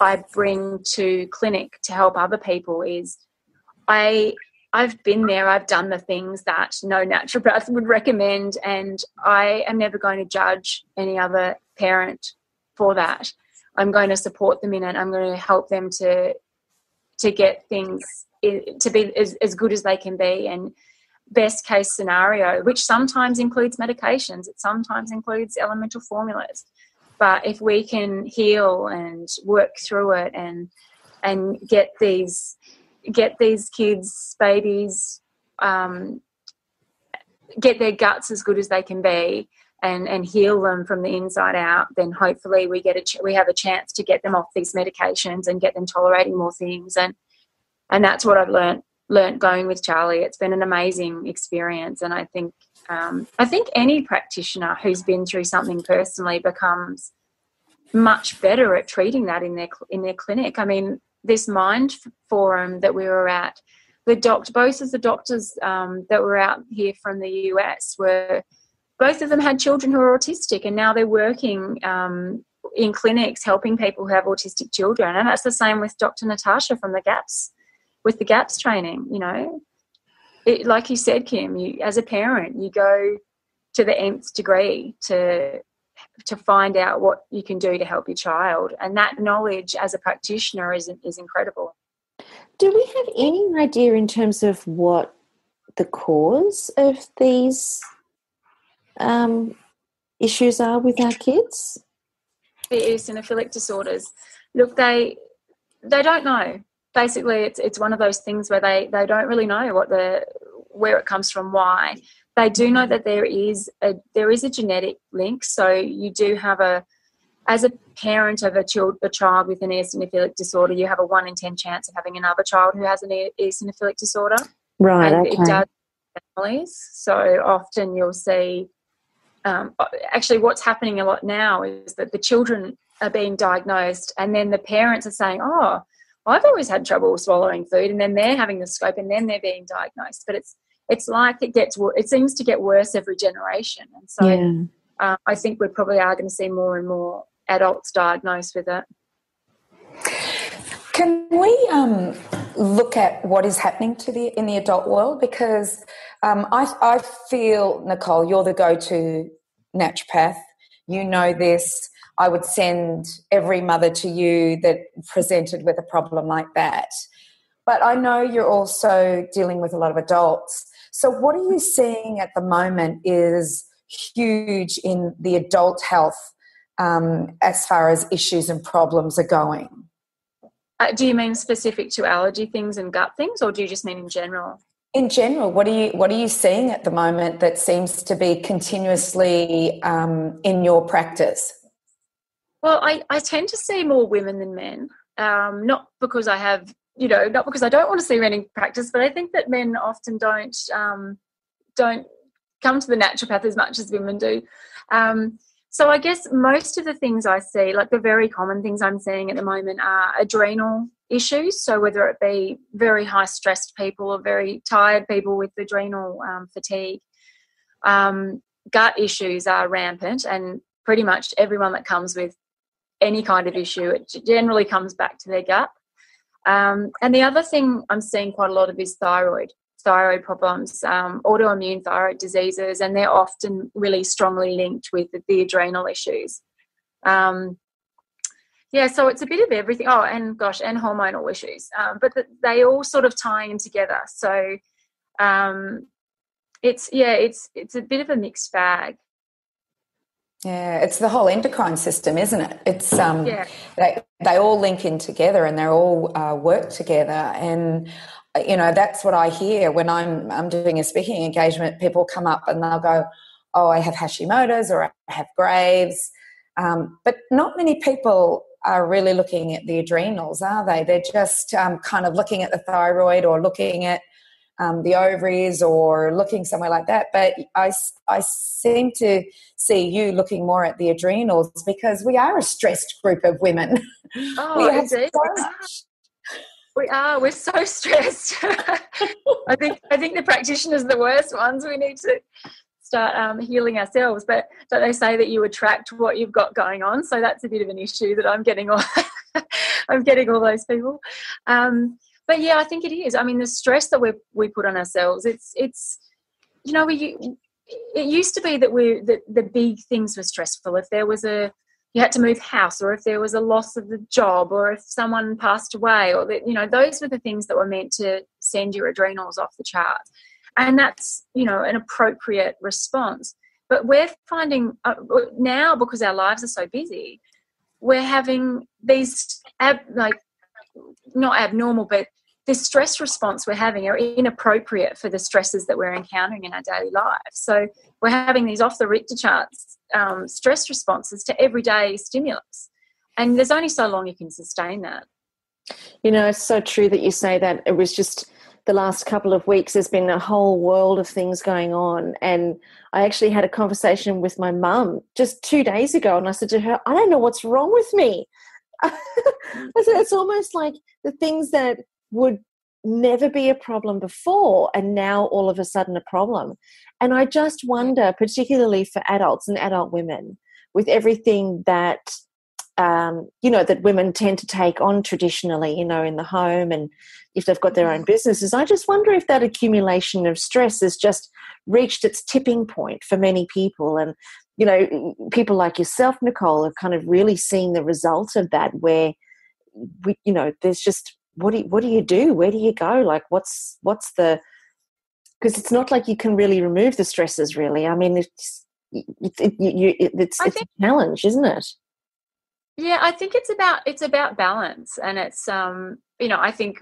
I bring to clinic to help other people is I've been there, I've done the things that no naturopath would recommend, and I am never going to judge any other parent for that. I'm going to support them in it. I'm going to help them to get things to be as good as they can be, and best case scenario, which sometimes includes medications, it sometimes includes elemental formulas. But if we can heal and work through it and get these kids, babies, get their guts as good as they can be, and heal them from the inside out, then hopefully we have a chance to get them off these medications and get them tolerating more things. And that's what I've learnt going with Charlie. It's been an amazing experience, and I think any practitioner who's been through something personally becomes much better at treating that in their clinic. I mean, this Mind Forum that we were at, both of the doctors that were out here from the US both of them had children who were autistic, and now they're working in clinics helping people who have autistic children. And that's the same with Dr. Natasha from the GAPS, with the GAPS training. Like you said, Kim, as a parent, you go to the nth degree to find out what you can do to help your child, and that knowledge as a practitioner is incredible. Do we have any idea in terms of what the cause of these issues are with our kids? The eosinophilic disorders. Look, they don't know. Basically, it's one of those things where they don't really know where it comes from, why. They do know that there is a genetic link. So you do have as a parent of a child with an eosinophilic disorder, you have a 1 in 10 chance of having another child who has an eosinophilic disorder. Right, and okay. It does families. So often you'll see, actually what's happening a lot now is that the children are being diagnosed and then the parents are saying, oh, I've always had trouble swallowing food, and then they're having the scope and then they're being diagnosed. But it's like it seems to get worse every generation. And so I think we probably are going to see more and more adults diagnosed with it. Can we look at what is happening in the adult world? Because I feel, Nicole, you're the go-to naturopath. You know this. I would send every mother to you that presented with a problem like that. But I know you're also dealing with a lot of adults. So what are you seeing at the moment is huge in the adult health as far as issues and problems are going? Do you mean specific to allergy things and gut things, or do you just mean in general? In general, what are you seeing at the moment that seems to be continuously in your practice? Well, I tend to see more women than men, not because I have, not because I don't want to see men in practice, but I think that men often don't come to the naturopath as much as women do. So I guess most of the things I see, like the very common things I'm seeing at the moment, are adrenal issues. So whether it be very high stressed people or very tired people with adrenal fatigue, gut issues are rampant, and pretty much everyone that comes with any kind of issue, it generally comes back to their gut. And the other thing I'm seeing quite a lot of is thyroid problems, autoimmune thyroid diseases, and they're often really strongly linked with the adrenal issues. So it's a bit of everything. Oh, and hormonal issues, but they all sort of tie in together. So it's a bit of a mixed bag. Yeah, it's the whole endocrine system, isn't it? It's they all link in together and they all work together. And that's what I hear when I'm doing a speaking engagement. People come up and they'll go, "Oh, I have Hashimoto's or I have Graves," but not many people are really looking at the adrenals, are they? They're just kind of looking at the thyroid or looking at the ovaries or looking somewhere like that. But I seem to see you looking more at the adrenals because we are a stressed group of women. Oh, we have so much. We are. We're so stressed. I think the practitioners are the worst ones. We need to start healing ourselves. But they say that you attract what you've got going on. So that's a bit of an issue that I'm getting all those people. But yeah, I think it is. I mean, the stress that we put on ourselves, it used to be that the big things were stressful. If there was you had to move house, or if there was a loss of the job, or if someone passed away, or those were the things that were meant to send your adrenals off the chart. And that's, an appropriate response. But we're finding now, because our lives are so busy, we're having these not abnormal, but the stress response we're having are inappropriate for the stresses that we're encountering in our daily lives. So we're having these off the Richter charts stress responses to everyday stimulus. And there's only so long you can sustain that. It's so true that you say that. It was just the last couple of weeks, there's been a whole world of things going on. And I actually had a conversation with my mum just 2 days ago, and I said to her, I don't know what's wrong with me. I said, it's almost like the things that would never be a problem before and now all of a sudden a problem. And I just wonder, particularly for adults and adult women, with everything that that women tend to take on traditionally, in the home, and if they've got their own businesses, I just wonder if that accumulation of stress has just reached its tipping point for many people. And people like yourself, Nicole, have kind of really seen the result of that, where there's just what do you do? Where do you go? Like, what's the, because it's not like you can really remove the stresses, really. I mean, it's a challenge, isn't it? Yeah, I think it's about balance, and it's I think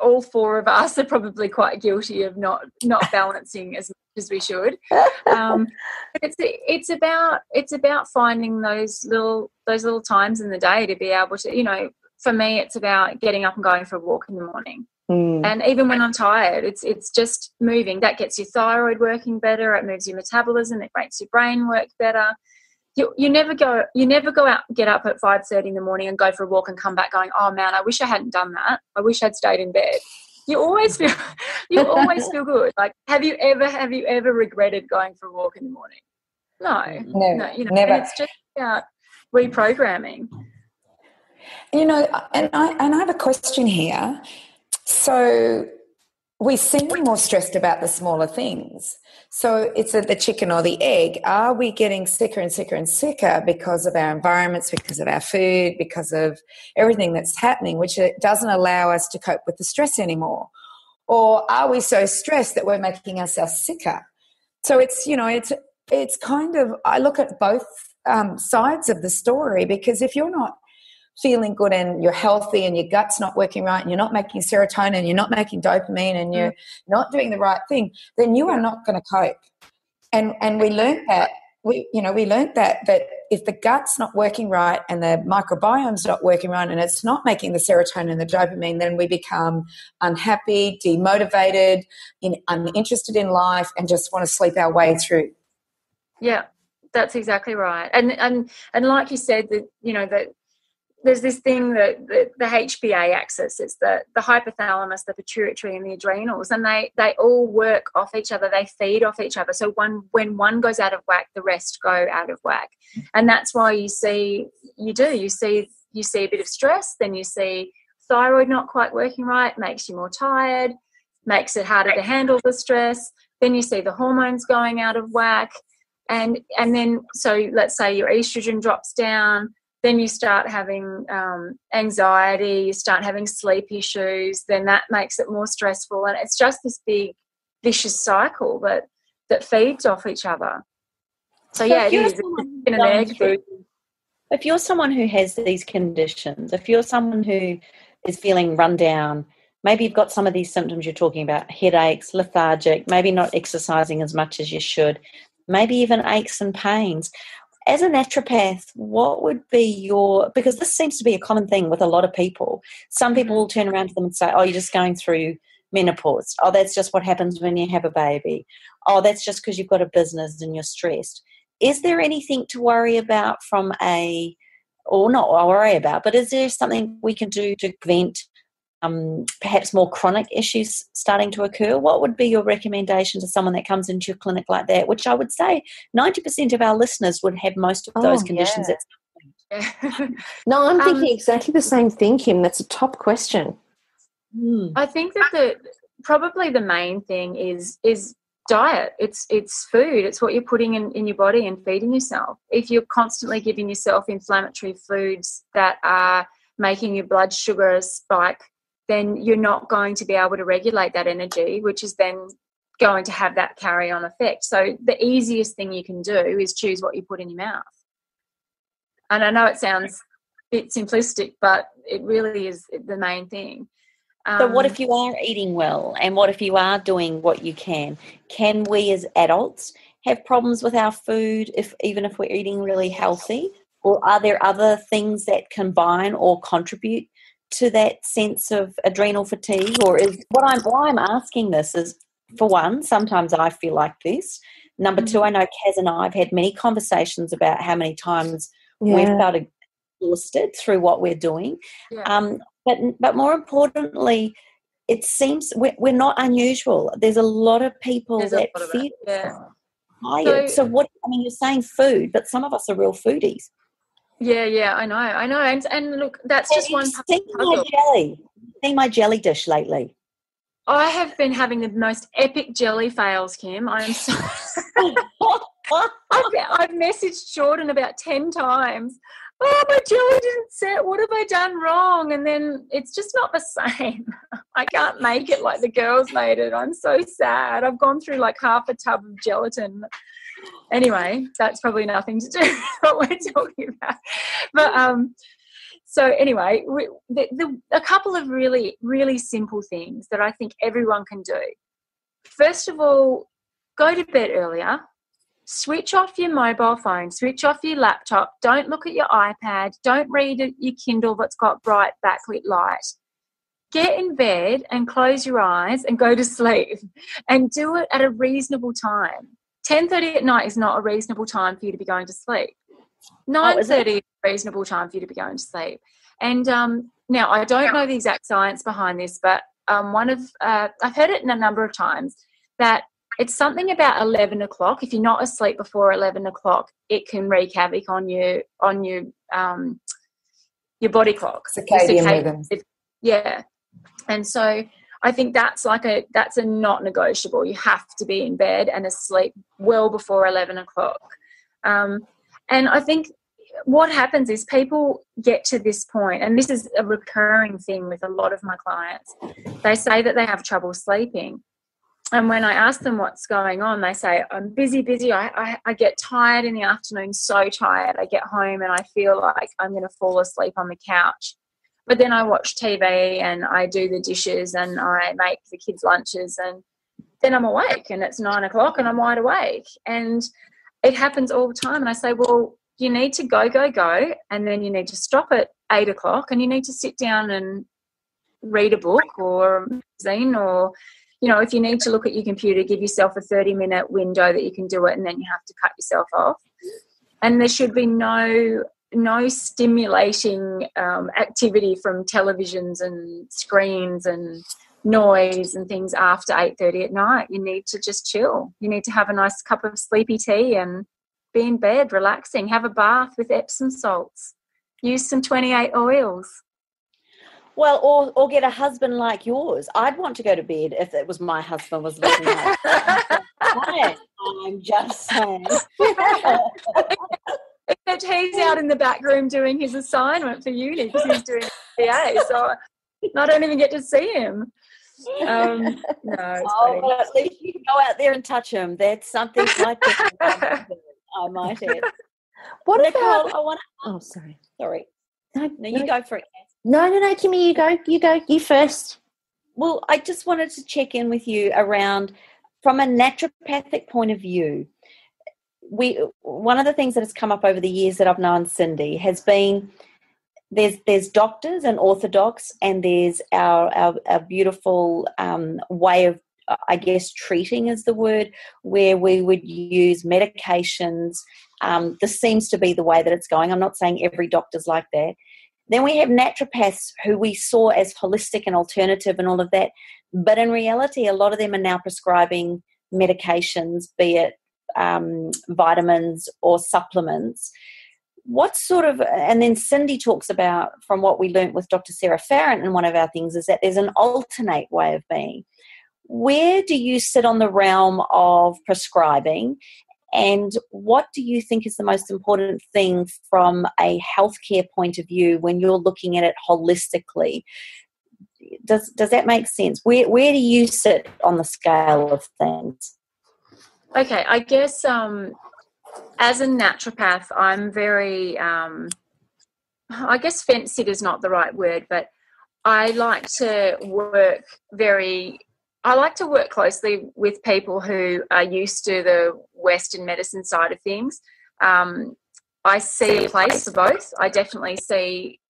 all four of us are probably quite guilty of not balancing as much as we should. But it's about finding those little times in the day to be able to, for me, it's about getting up and going for a walk in the morning. And even when I'm tired, it's just moving. That gets your thyroid working better. It moves your metabolism. It makes your brain work better. You never go out, get up at 5:30 in the morning and go for a walk and come back going, oh man, I wish I hadn't done that. I wish I'd stayed in bed. You always feel good. Like, have you ever regretted going for a walk in the morning? No, never. And it's just about reprogramming. And I have a question here. So we seem more stressed about the smaller things. So it's the chicken or the egg. Are we getting sicker and sicker and sicker because of our environments, because of our food, because of everything that's happening, which it doesn't allow us to cope with the stress anymore? Or are we so stressed that we're making ourselves sicker? So it's kind of, I look at both sides of the story, because if you're not feeling good and you're healthy and your gut's not working right and you're not making serotonin, you're not making dopamine, and you're not doing the right thing, then you are not going to cope. And we learned that that if the gut's not working right and the microbiome's not working right and it's not making the serotonin and the dopamine, then we become unhappy, demotivated, uninterested in life, and just want to sleep our way through. Yeah, that's exactly right. And like you said, that there's this thing that the HPA axis, it's the hypothalamus, the pituitary, and the adrenals, and they all work off each other. They feed off each other. So when one goes out of whack, the rest go out of whack, and that's why you see a bit of stress, then you see thyroid not quite working right, makes you more tired, makes it harder to handle the stress. Then you see the hormones going out of whack, and then so let's say your estrogen drops down. Then you start having anxiety, you start having sleep issues, then that makes it more stressful. And it's just this big vicious cycle that feeds off each other. So yeah, it is. If you're someone who has these conditions, if you're someone who is feeling run down, maybe you've got some of these symptoms you're talking about, headaches, lethargic, maybe not exercising as much as you should, maybe even aches and pains. As a naturopath, what would be because this seems to be a common thing with a lot of people. Some people will turn around to them and say, oh, you're just going through menopause. Oh, that's just what happens when you have a baby. Oh, that's just because you've got a business and you're stressed. Is there anything to worry about but is there something we can do to prevent perhaps more chronic issues starting to occur? What would be your recommendation to someone that comes into your clinic like that, which I would say 90% of our listeners would have most of those conditions at some point? No, I'm thinking exactly the same thing, Kim. That's a top question. I think that probably the main thing is diet. It's food. It's what you're putting in your body and feeding yourself. If you're constantly giving yourself inflammatory foods that are making your blood sugar spike, then you're not going to be able to regulate that energy, which is then going to have that carry-on effect. So the easiest thing you can do is choose what you put in your mouth. And I know it sounds a bit simplistic, but it really is the main thing. So what if you are eating well, and what if you are doing what you can? Can we as adults have problems with our food even if we're eating really healthy? Or are there other things that combine or contribute to that sense of adrenal fatigue? Or why I'm asking this is, for one, sometimes I feel like this. Number two, I know Kaz and I have had many conversations about how many times we've felt exhausted through what we're doing. Yeah. But more importantly, it seems we're not unusual. There's a lot of people that feel tired. So you're saying food, but some of us are real foodies. Yeah, I know. And look, that's just one part of the puzzle. Seen my jelly dish lately? I have been having the most epic jelly fails, Kim. I am so I've messaged Jordan about 10 times oh, my jelly didn't set. What have I done wrong? And then it's just not the same. I can't make it like the girls made it. I'm so sad. I've gone through like half a tub of gelatin. Anyway, that's probably nothing to do with what we're talking about. But so anyway, a couple of really, really simple things that I think everyone can do. First of all, go to bed earlier. Switch off your mobile phone, switch off your laptop, don't look at your iPad, don't read your Kindle that's got bright backlit light. Get in bed and close your eyes and go to sleep, and do it at a reasonable time. 10:30 at night is not a reasonable time for you to be going to sleep. 9:30 is a reasonable time for you to be going to sleep. And now I don't know the exact science behind this, but I've heard it a number of times that it's something about 11 o'clock. If you're not asleep before 11 o'clock, it can wreak havoc on your body clock. Circadian rhythm. Yeah. And so I think that's a not negotiable. You have to be in bed and asleep well before 11 o'clock. And I think what happens is people get to this point, and this is a recurring thing with a lot of my clients. They say that they have trouble sleeping. And when I ask them what's going on, they say, I'm busy. I get tired in the afternoon, so tired. I get home and I feel like I'm going to fall asleep on the couch. But then I watch TV and I do the dishes and I make the kids' lunches, and then I'm awake and it's 9 o'clock and I'm wide awake. And it happens all the time. And I say, well, you need to go, and then you need to stop at 8 o'clock and you need to sit down and read a book or a magazine, or if you need to look at your computer, give yourself a 30-minute window that you can do it, and then you have to cut yourself off. And there should be no stimulating activity from televisions and screens and noise and things after 8:30 at night. You need to just chill. You need to have a nice cup of sleepy tea and be in bed, relaxing. Have a bath with Epsom salts. Use some 28 oils. Well, or get a husband like yours. I'd want to go to bed if it was my husband was looking like that. I'm just saying. Except he's out in the back room doing his assignment for uni because he's doing PA, so I don't even get to see him. No, well, at least you can go out there and touch him. That's something like that. I might add. What Nicole, about? I want to. Oh, sorry. No, you go for it. No, Kimmy, you go. You first. Well, I just wanted to check in with you around, from a naturopathic point of view, one of the things that has come up over the years that I've known Cindy has been there's doctors and orthodox, and there's our beautiful way of, I guess, treating is the word, where we would use medications. This seems to be the way that it's going. I'm not saying every doctor's like that. Then we have naturopaths who we saw as holistic and alternative and all of that. But in reality, a lot of them are now prescribing medications, be it vitamins or supplements. What sort of, and then Cindy talks about, from what we learnt with Dr. Sarah Farrant in one of our things, is that there's an alternate way of being. Where do you sit on the realm of prescribing? And what do you think is the most important thing from a healthcare point of view when you're looking at it holistically? Does that make sense? Where do you sit on the scale of things? Okay, I guess as a naturopath, I'm very, I guess fence sitter is not the right word, but I like to work closely with people who are used to the Western medicine side of things. I see a place for both. I definitely see,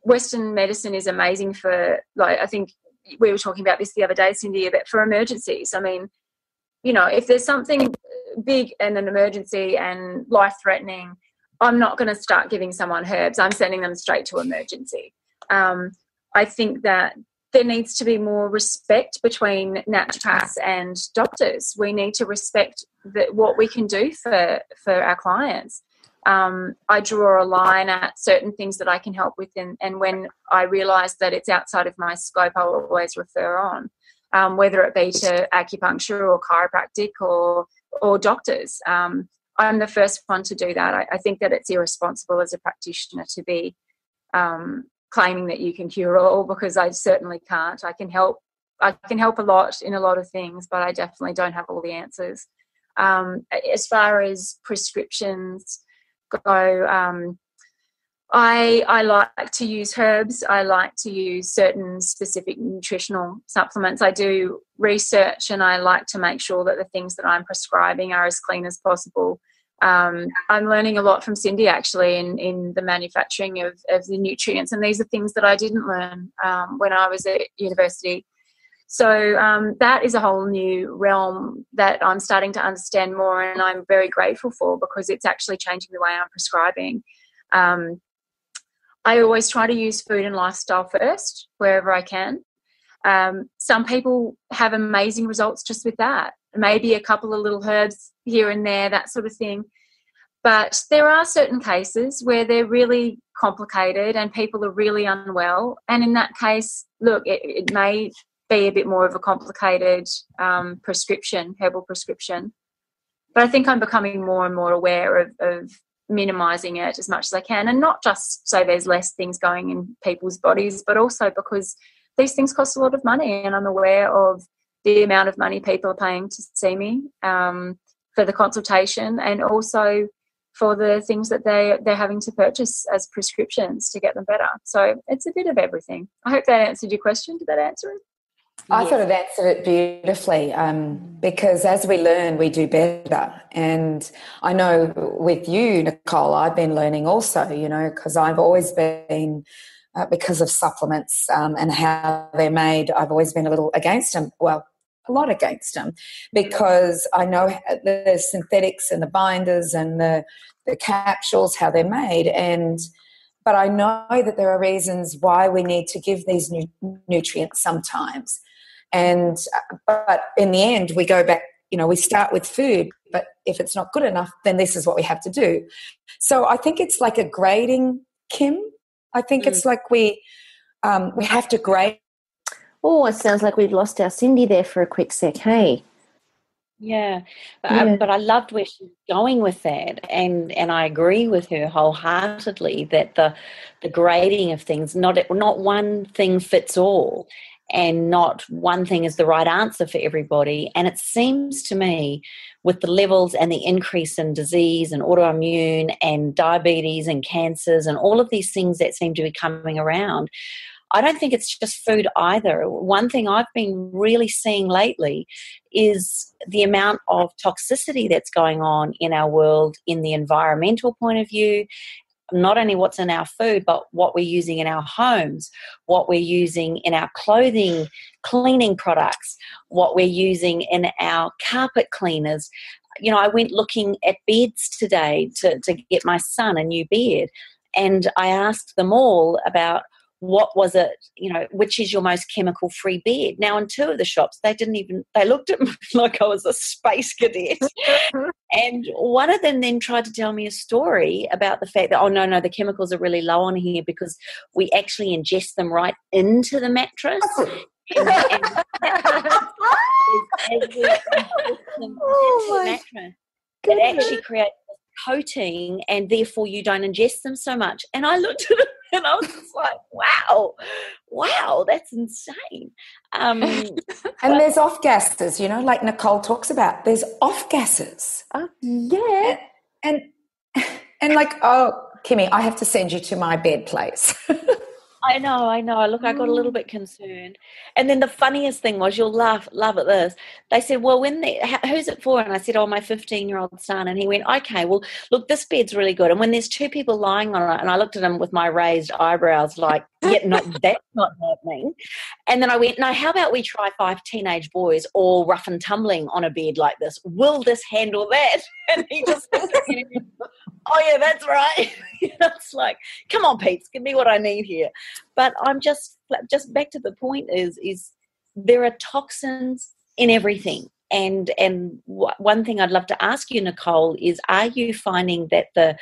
Western medicine is amazing for, like, I think we were talking about this the other day, Cindy, about for emergencies. I mean, if there's something big and an emergency and life-threatening, I'm not going to start giving someone herbs. I'm sending them straight to emergency. I think that there needs to be more respect between naturopaths and doctors. We need to respect what we can do for our clients. I draw a line at certain things that I can help with, and when I realise that it's outside of my scope, I'll always refer on, whether it be to acupuncture or chiropractic or doctors. I'm the first one to do that. I think that it's irresponsible as a practitioner to be claiming that you can cure all, because I certainly can't. I can help a lot in a lot of things, but I definitely don't have all the answers. As far as prescriptions go, I like to use herbs. I like to use certain specific nutritional supplements. I do research, and I like to make sure that the things that I'm prescribing are as clean as possible. I'm learning a lot from Cindy, actually, in the manufacturing of the nutrients, and these are things that I didn't learn when I was at university. So that is a whole new realm that I'm starting to understand more, and I'm very grateful for, because it's actually changing the way I'm prescribing. I always try to use food and lifestyle first wherever I can. Some people have amazing results just with that. Maybe a couple of little herbs here and there, that sort of thing. But there are certain cases where they're really complicated and people are really unwell. And in that case, look, it may be a bit more of a complicated prescription, herbal prescription. But I think I'm becoming more and more aware of minimising it as much as I can, and not just so there's less things going in people's bodies, but also because these things cost a lot of money, and I'm aware of the amount of money people are paying to see me for the consultation, and also for the things that they're having to purchase as prescriptions to get them better. So it's a bit of everything. I hope that answered your question. Did that answer it? I thought it answered it beautifully, because as we learn, we do better. And I know with you, Nicole, I've been learning also, because I've always been, because of supplements and how they're made, I've always been a little against them. Well, a lot against them, because I know the synthetics and the binders and the capsules, how they're made. But I know that there are reasons why we need to give these nutrients sometimes. But in the end, we go back, we start with food, but if it's not good enough, then this is what we have to do. So I think it's like a grading, Kim. I think it's like we have to grade. Oh, it sounds like we've lost our Cindy there for a quick sec, hey? Yeah. But I loved where she's going with that, and I agree with her wholeheartedly that the grading of things, not one thing fits all, and not one thing is the right answer for everybody. And it seems to me, with the levels and the increase in disease and autoimmune and diabetes and cancers and all of these things that seem to be coming around, I don't think it's just food either. One thing I've been really seeing lately is the amount of toxicity that's going on in our world in the environmental point of view, not only what's in our food, but what we're using in our homes, what we're using in our clothing, cleaning products, what we're using in our carpet cleaners. I went looking at beds today to get my son a new bed, and I asked them all about what was it, which is your most chemical-free bed. Now, in two of the shops, they looked at me like I was a space cadet. And one of them then tried to tell me a story about the fact that, oh, no, the chemicals are really low on here because we actually ingest them right into the mattress. It actually creates coating, and therefore you don't ingest them so much. And I looked at it and I was just like, wow, that's insane. And there's off gases, like Nicole talks about. There's off gases. Yeah. And like, oh, Kimmy, I have to send you to my bed place. I know. Look, I got a little bit concerned. And then the funniest thing was, you'll laugh at this. They said, well, who's it for? And I said, oh, my 15-year-old son. And he went, okay, well, look, this bed's really good. And when there's two people lying on it, and I looked at him with my raised eyebrows like, yeah, that's not happening. And then I went, no, how about we try 5 teenage boys all rough and tumbling on a bed like this? Will this handle that? And he just oh, yeah, that's right. It's like, come on, Pete's, give me what I need here. But I'm just back to the point is there are toxins in everything. And one thing I'd love to ask you, Nicole, is are you finding that the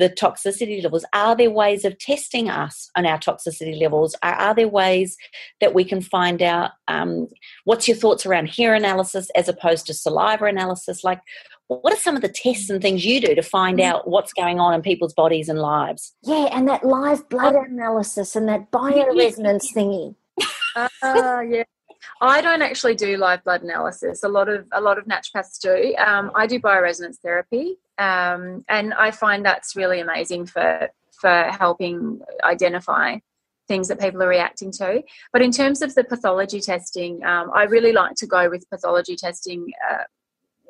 toxicity levels, are there ways of testing us on our toxicity levels? Are there ways that we can find out what's your thoughts around hair analysis as opposed to saliva analysis? Like, what are some of the tests and things you do to find out what's going on in people's bodies and lives? Yeah, and that live blood analysis and that bioresonance thingy. Yeah. I don't actually do live blood analysis. A lot of naturopaths do. I do bioresonance therapy, and I find that's really amazing for helping identify things that people are reacting to. But in terms of the pathology testing, I really like to go with pathology testing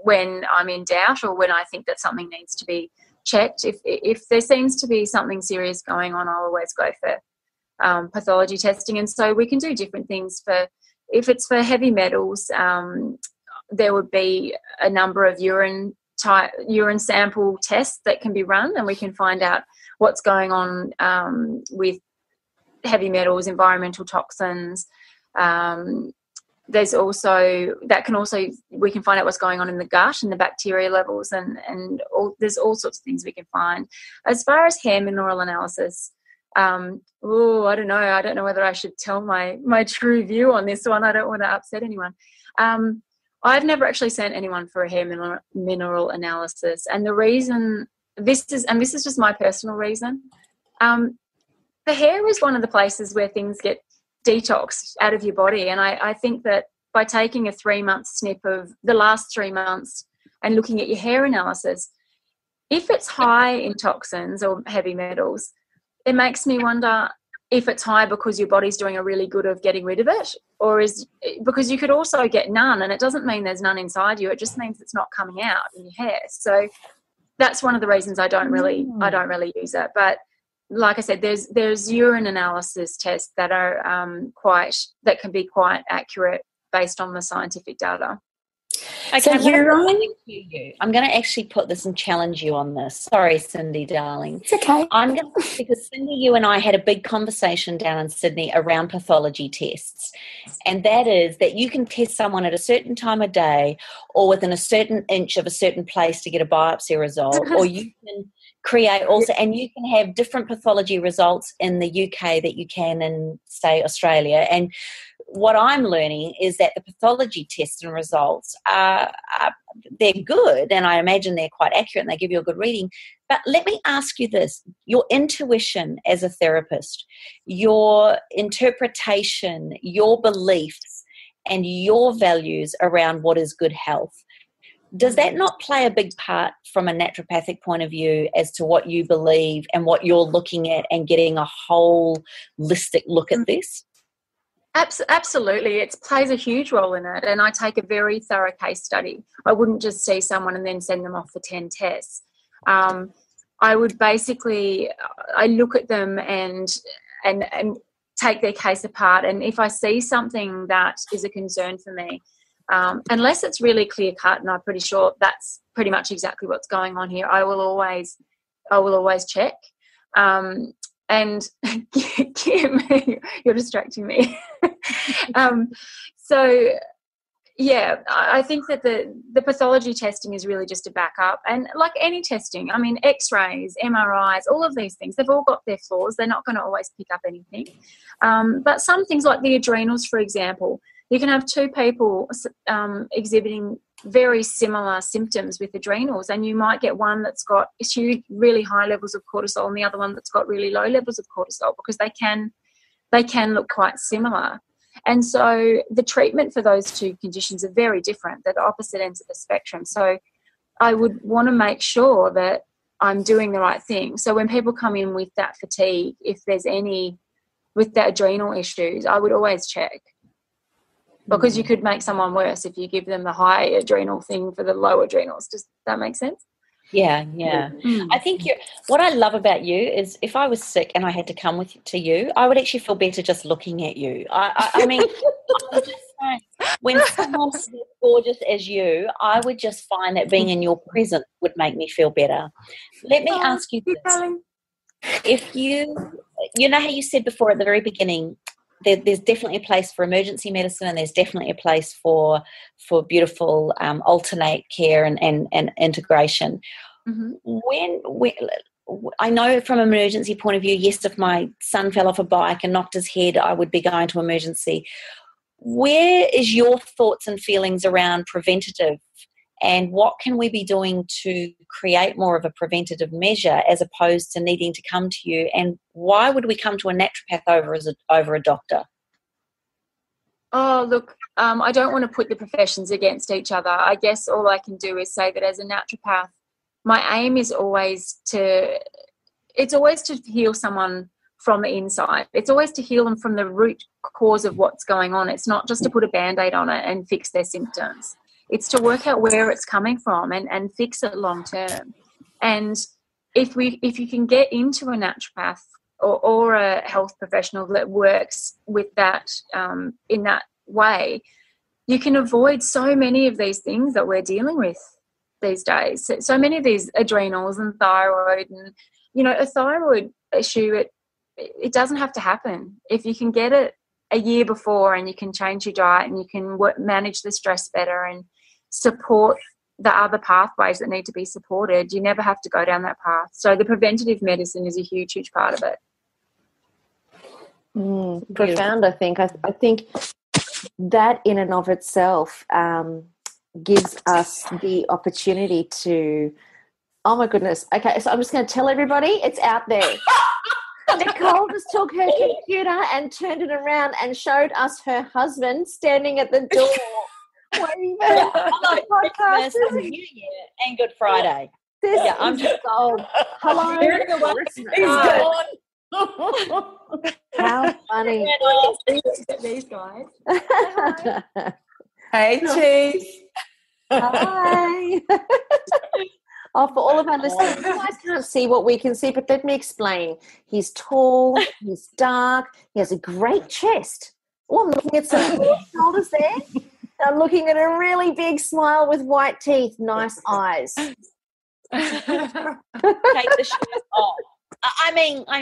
when I'm in doubt or when I think that something needs to be checked. If there seems to be something serious going on, I'll always go for pathology testing. And so we can do different things if it's for heavy metals, there would be a number of urine sample tests that can be run, and we can find out what's going on with heavy metals, environmental toxins. There's also we can find out what's going on in the gut and the bacteria levels, and there's all sorts of things we can find. As far as hair mineral analysis, I don't know. I don't know whether I should tell my true view on this one. I don't want to upset anyone. I've never actually sent anyone for a hair mineral analysis, and the reason this is just my personal reason. The hair is one of the places where things get detoxed out of your body, and I think that by taking a 3-month snip of the last 3 months and looking at your hair analysis, if it's high in toxins or heavy metals, it makes me wonder if it's high because your body's doing a really good of getting rid of it, or is because you could also get none, and it doesn't mean there's none inside you. It just means it's not coming out in your hair. So that's one of the reasons I don't really use it. But like I said, there's urine analysis tests that are that can be quite accurate based on the scientific data. Okay, so I'm going to actually put this and challenge you on this. Sorry, Cindy, darling. It's okay. Because Cindy, you and I had a big conversation down in Sydney around pathology tests, and that is that you can test someone at a certain time of day or within a certain inch of a certain place to get a biopsy result, or you can create also, and you can have different pathology results in the UK that you can in, say, Australia. And what I'm learning is that the pathology tests and results they're good, and I imagine they're quite accurate and they give you a good reading. But let me ask you this: your intuition as a therapist, your interpretation, your beliefs, and your values around what is good health, does that not play a big part from a naturopathic point of view as to what you believe and what you're looking at and getting a holistic look at this? Absolutely. It plays a huge role in it, and I take a very thorough case study. I wouldn't just see someone and then send them off for 10 tests. I would basically, I look at them and take their case apart, and if I see something that is a concern for me, unless it's really clear cut and I'm pretty sure that's pretty much exactly what's going on here, I will always check. And Kim, you're distracting me. So yeah, I think that the pathology testing is really just a backup, and like any testing, I mean, X-rays, MRIs, all of these things, they've all got their flaws. They're not going to always pick up anything. But some things like the adrenals, for example, you can have two people exhibiting very similar symptoms with adrenals, and you might get one that's got huge, really high levels of cortisol and the other one that's got really low levels of cortisol, because they can look quite similar. And so the treatment for those two conditions are very different. They're the opposite ends of the spectrum. So I would want to make sure that I'm doing the right thing. So when people come in with that fatigue, if there's any with the adrenal issues, I would always check. Because you could make someone worse if you give them the high adrenal thing for the low adrenals. Does that make sense? Yeah. I think what I love about you is if I was sick and I had to come to you, I would actually feel better just looking at you. I mean, I was just saying, when someone's as gorgeous as you, I would just find that being in your presence would make me feel better. Let me ask you this. If you know how you said before at the very beginning, there's definitely a place for emergency medicine, and there's definitely a place for beautiful alternate care and integration. Mm-hmm. When I know from an emergency point of view, yes, if my son fell off a bike and knocked his head, I would be going to emergency. Where is your thoughts and feelings around preventative and what can we be doing to create more of a preventative measure as opposed to needing to come to you? And why would we come to a naturopath over a doctor? Oh, look, I don't want to put the professions against each other. I guess all I can do is say that as a naturopath, my aim is always to heal someone from the inside. It's always to heal them from the root cause of what's going on. It's not just to put a Band-Aid on it and fix their symptoms. It's to work out where it's coming from and fix it long term. And if you can get into a naturopath or a health professional that works with that in that way, you can avoid so many of these things that we're dealing with these days. So many of these adrenals and thyroid and, a thyroid issue, it doesn't have to happen. If you can get it a year before and you can change your diet and you can manage the stress better and support the other pathways that need to be supported, you never have to go down that path. So the preventative medicine is a huge, huge part of it. Profound, I think. I think that in and of itself gives us the opportunity to, oh my goodness. Okay, so I'm just going to tell everybody it's out there. Nicole just took her computer and turned it around and showed us her husband standing at the door. Hello, Christmas and New Year and Good Friday. I'm just gold. Hello. He's gone. How funny. These guys. Hey, Cheese. Hi. Oh, for all of our listeners, you guys can't see what we can see, but let me explain. He's tall, he's dark, he has a great chest. Oh, I'm looking at some shoulders there. I'm looking at a really big smile with white teeth, nice eyes. Take the shoes off. I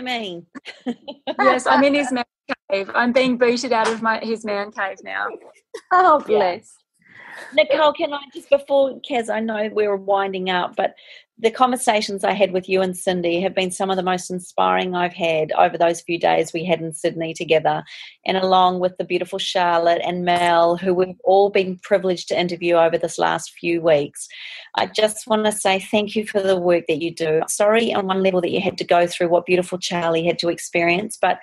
mean. Yes, I'm in his man cave. I'm being booted out of his man cave now. Oh, bless. Nicole, can I just, before, Kaz, I know we're winding up, but the conversations I had with you and Cindy have been some of the most inspiring I've had over those few days we had in Sydney together, and along with the beautiful Charlotte and Mel, who we've all been privileged to interview over this last few weeks. I just want to say thank you for the work that you do. Sorry on one level that you had to go through what beautiful Charlie had to experience, but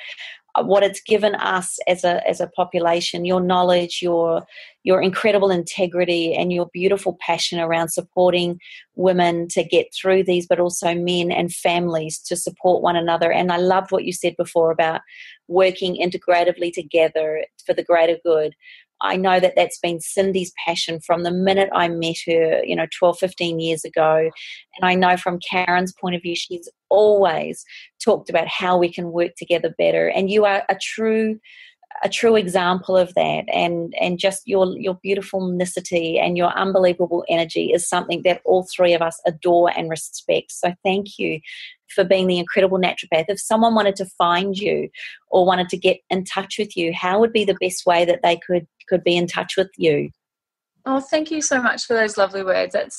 what it's given us as a population, your knowledge, your incredible integrity and your beautiful passion around supporting women to get through these, but also men and families to support one another. And I loved what you said before about working integratively together for the greater good. I know that that's been Cindy's passion from the minute I met her, 12, 15 years ago. And I know from Karen's point of view, she's always talked about how we can work together better. And you are a true example of that. And just your beautifulnicity and your unbelievable energy is something that all three of us adore and respect. So thank you for being the incredible naturopath. If someone wanted to find you or wanted to get in touch with you, how would be the best way that they could be in touch with you? Oh, thank you so much for those lovely words. That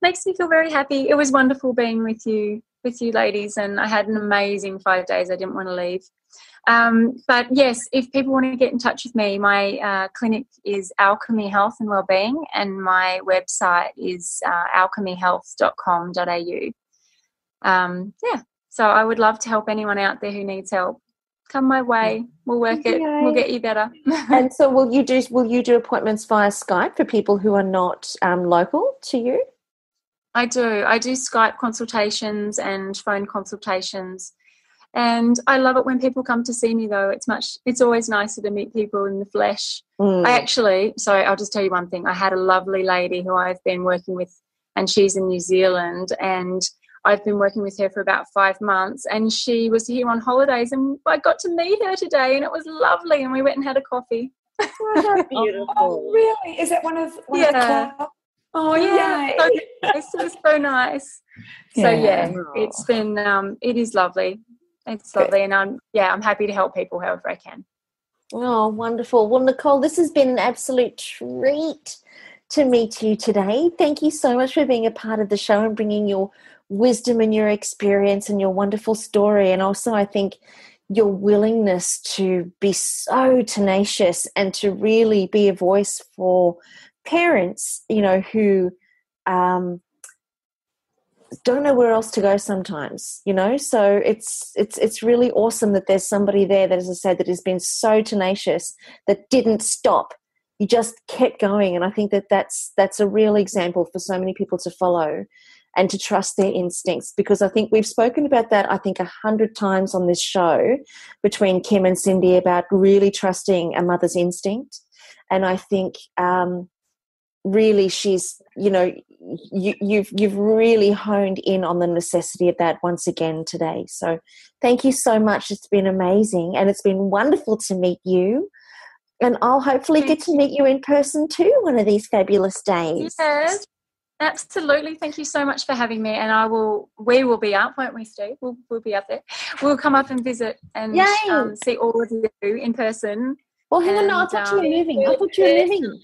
makes me feel very happy. It was wonderful being with you ladies, and I had an amazing 5 days. I didn't want to leave. But yes, if people want to get in touch with me, my clinic is Alchemy Health and Wellbeing, and my website is alchemyhealth.com.au. So I would love to help anyone out there who needs help. Come my way. We'll work it. We'll get you better. And so will you do appointments via Skype for people who are not local to you? I do Skype consultations and phone consultations. And I love it when people come to see me, though. It's always nicer to meet people in the flesh. I'll just tell you one thing. I had a lovely lady who I've been working with, and she's in New Zealand, and I've been working with her for about 5 months, and she was here on holidays, and I got to meet her today, and it was lovely, and we went and had a coffee. Oh, that's beautiful. Oh, really? Is that one of the clubs? Oh, yeah. It was so nice. So, it's been, it is lovely. It's lovely, and I'm happy to help people however I can. Oh, wonderful. Well, Nicole, this has been an absolute treat to meet you today. Thank you so much for being a part of the show and bringing your wisdom and your experience and your wonderful story. And also, I think your willingness to be so tenacious and to really be a voice for parents, who don't know where else to go sometimes, you know. So it's really awesome that there's somebody there that, as I said, that has been so tenacious, that didn't stop. You just kept going, and I think that that's a real example for so many people to follow and to trust their instincts, because I think we've spoken about that 100 times on this show between Kim and Cindy about really trusting a mother's instinct. And I think really she's, you know, you've really honed in on the necessity of that once again today. So thank you so much. It's been amazing, and it's been wonderful to meet you. And I'll hopefully get to meet you in person too one of these fabulous days. Yes, absolutely. Thank you so much for having me. And we will be up, won't we, Steve? We'll be up there. We'll come up and visit and see all of you in person. Well, hang on, no, I thought you were moving. I thought you were moving.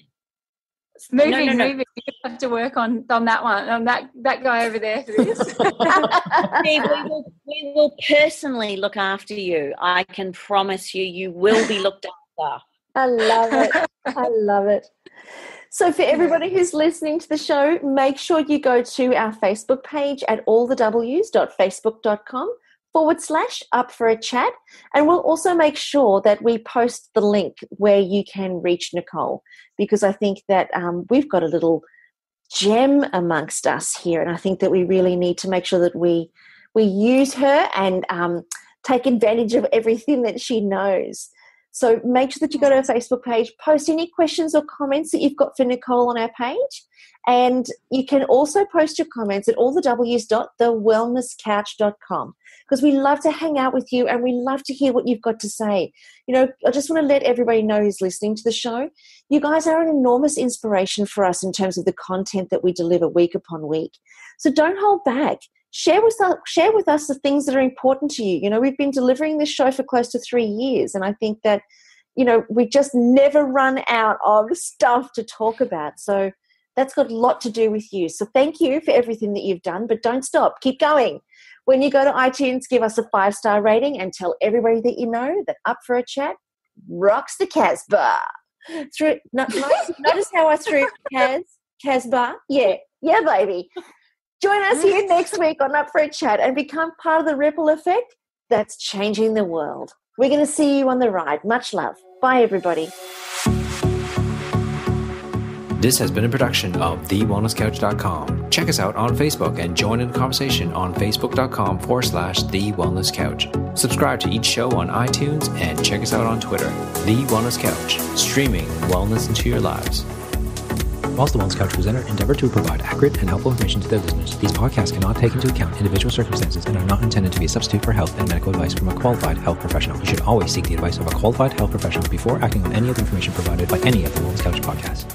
Moving. You have to work on that one, on that guy over there for this. Steve, we will personally look after you. I can promise you, you will be looked after. I love it. I love it. So for everybody who's listening to the show, make sure you go to our Facebook page at allthews.facebook.com/up-for-a-chat. And we'll also make sure that we post the link where you can reach Nicole, because I think that we've got a little gem amongst us here. And I think that we really need to make sure that we use her and take advantage of everything that she knows. So make sure that you go to our Facebook page, post any questions or comments that you've got for Nicole on our page. And you can also post your comments at allthews.thewellnesscouch.com, because we love to hang out with you and we love to hear what you've got to say. You know, I just want to let everybody know who's listening to the show, you guys are an enormous inspiration for us in terms of the content that we deliver week upon week. So don't hold back. Share with us the things that are important to you. You know, we've been delivering this show for close to 3 years, and I think that, you know, we just never run out of stuff to talk about. So that's got a lot to do with you. So thank you for everything that you've done, but don't stop. Keep going. When you go to iTunes, give us a 5-star rating and tell everybody that you know that Up for a Chat rocks the Casbah. Notice how I threw Casbah? Yeah, baby. Join us here next week on Up for a Chat and become part of the ripple effect that's changing the world. We're going to see you on the ride. Much love. Bye, everybody. This has been a production of TheWellnessCouch.com. Check us out on Facebook and join in the conversation on Facebook.com/TheWellnessCouch. Subscribe to each show on iTunes and check us out on Twitter. The Wellness Couch, streaming wellness into your lives. Whilst the Wellness Couch presenter endeavor to provide accurate and helpful information to their listeners, these podcasts cannot take into account individual circumstances and are not intended to be a substitute for health and medical advice from a qualified health professional. You should always seek the advice of a qualified health professional before acting on any of the information provided by any of the Wellness Couch podcasts.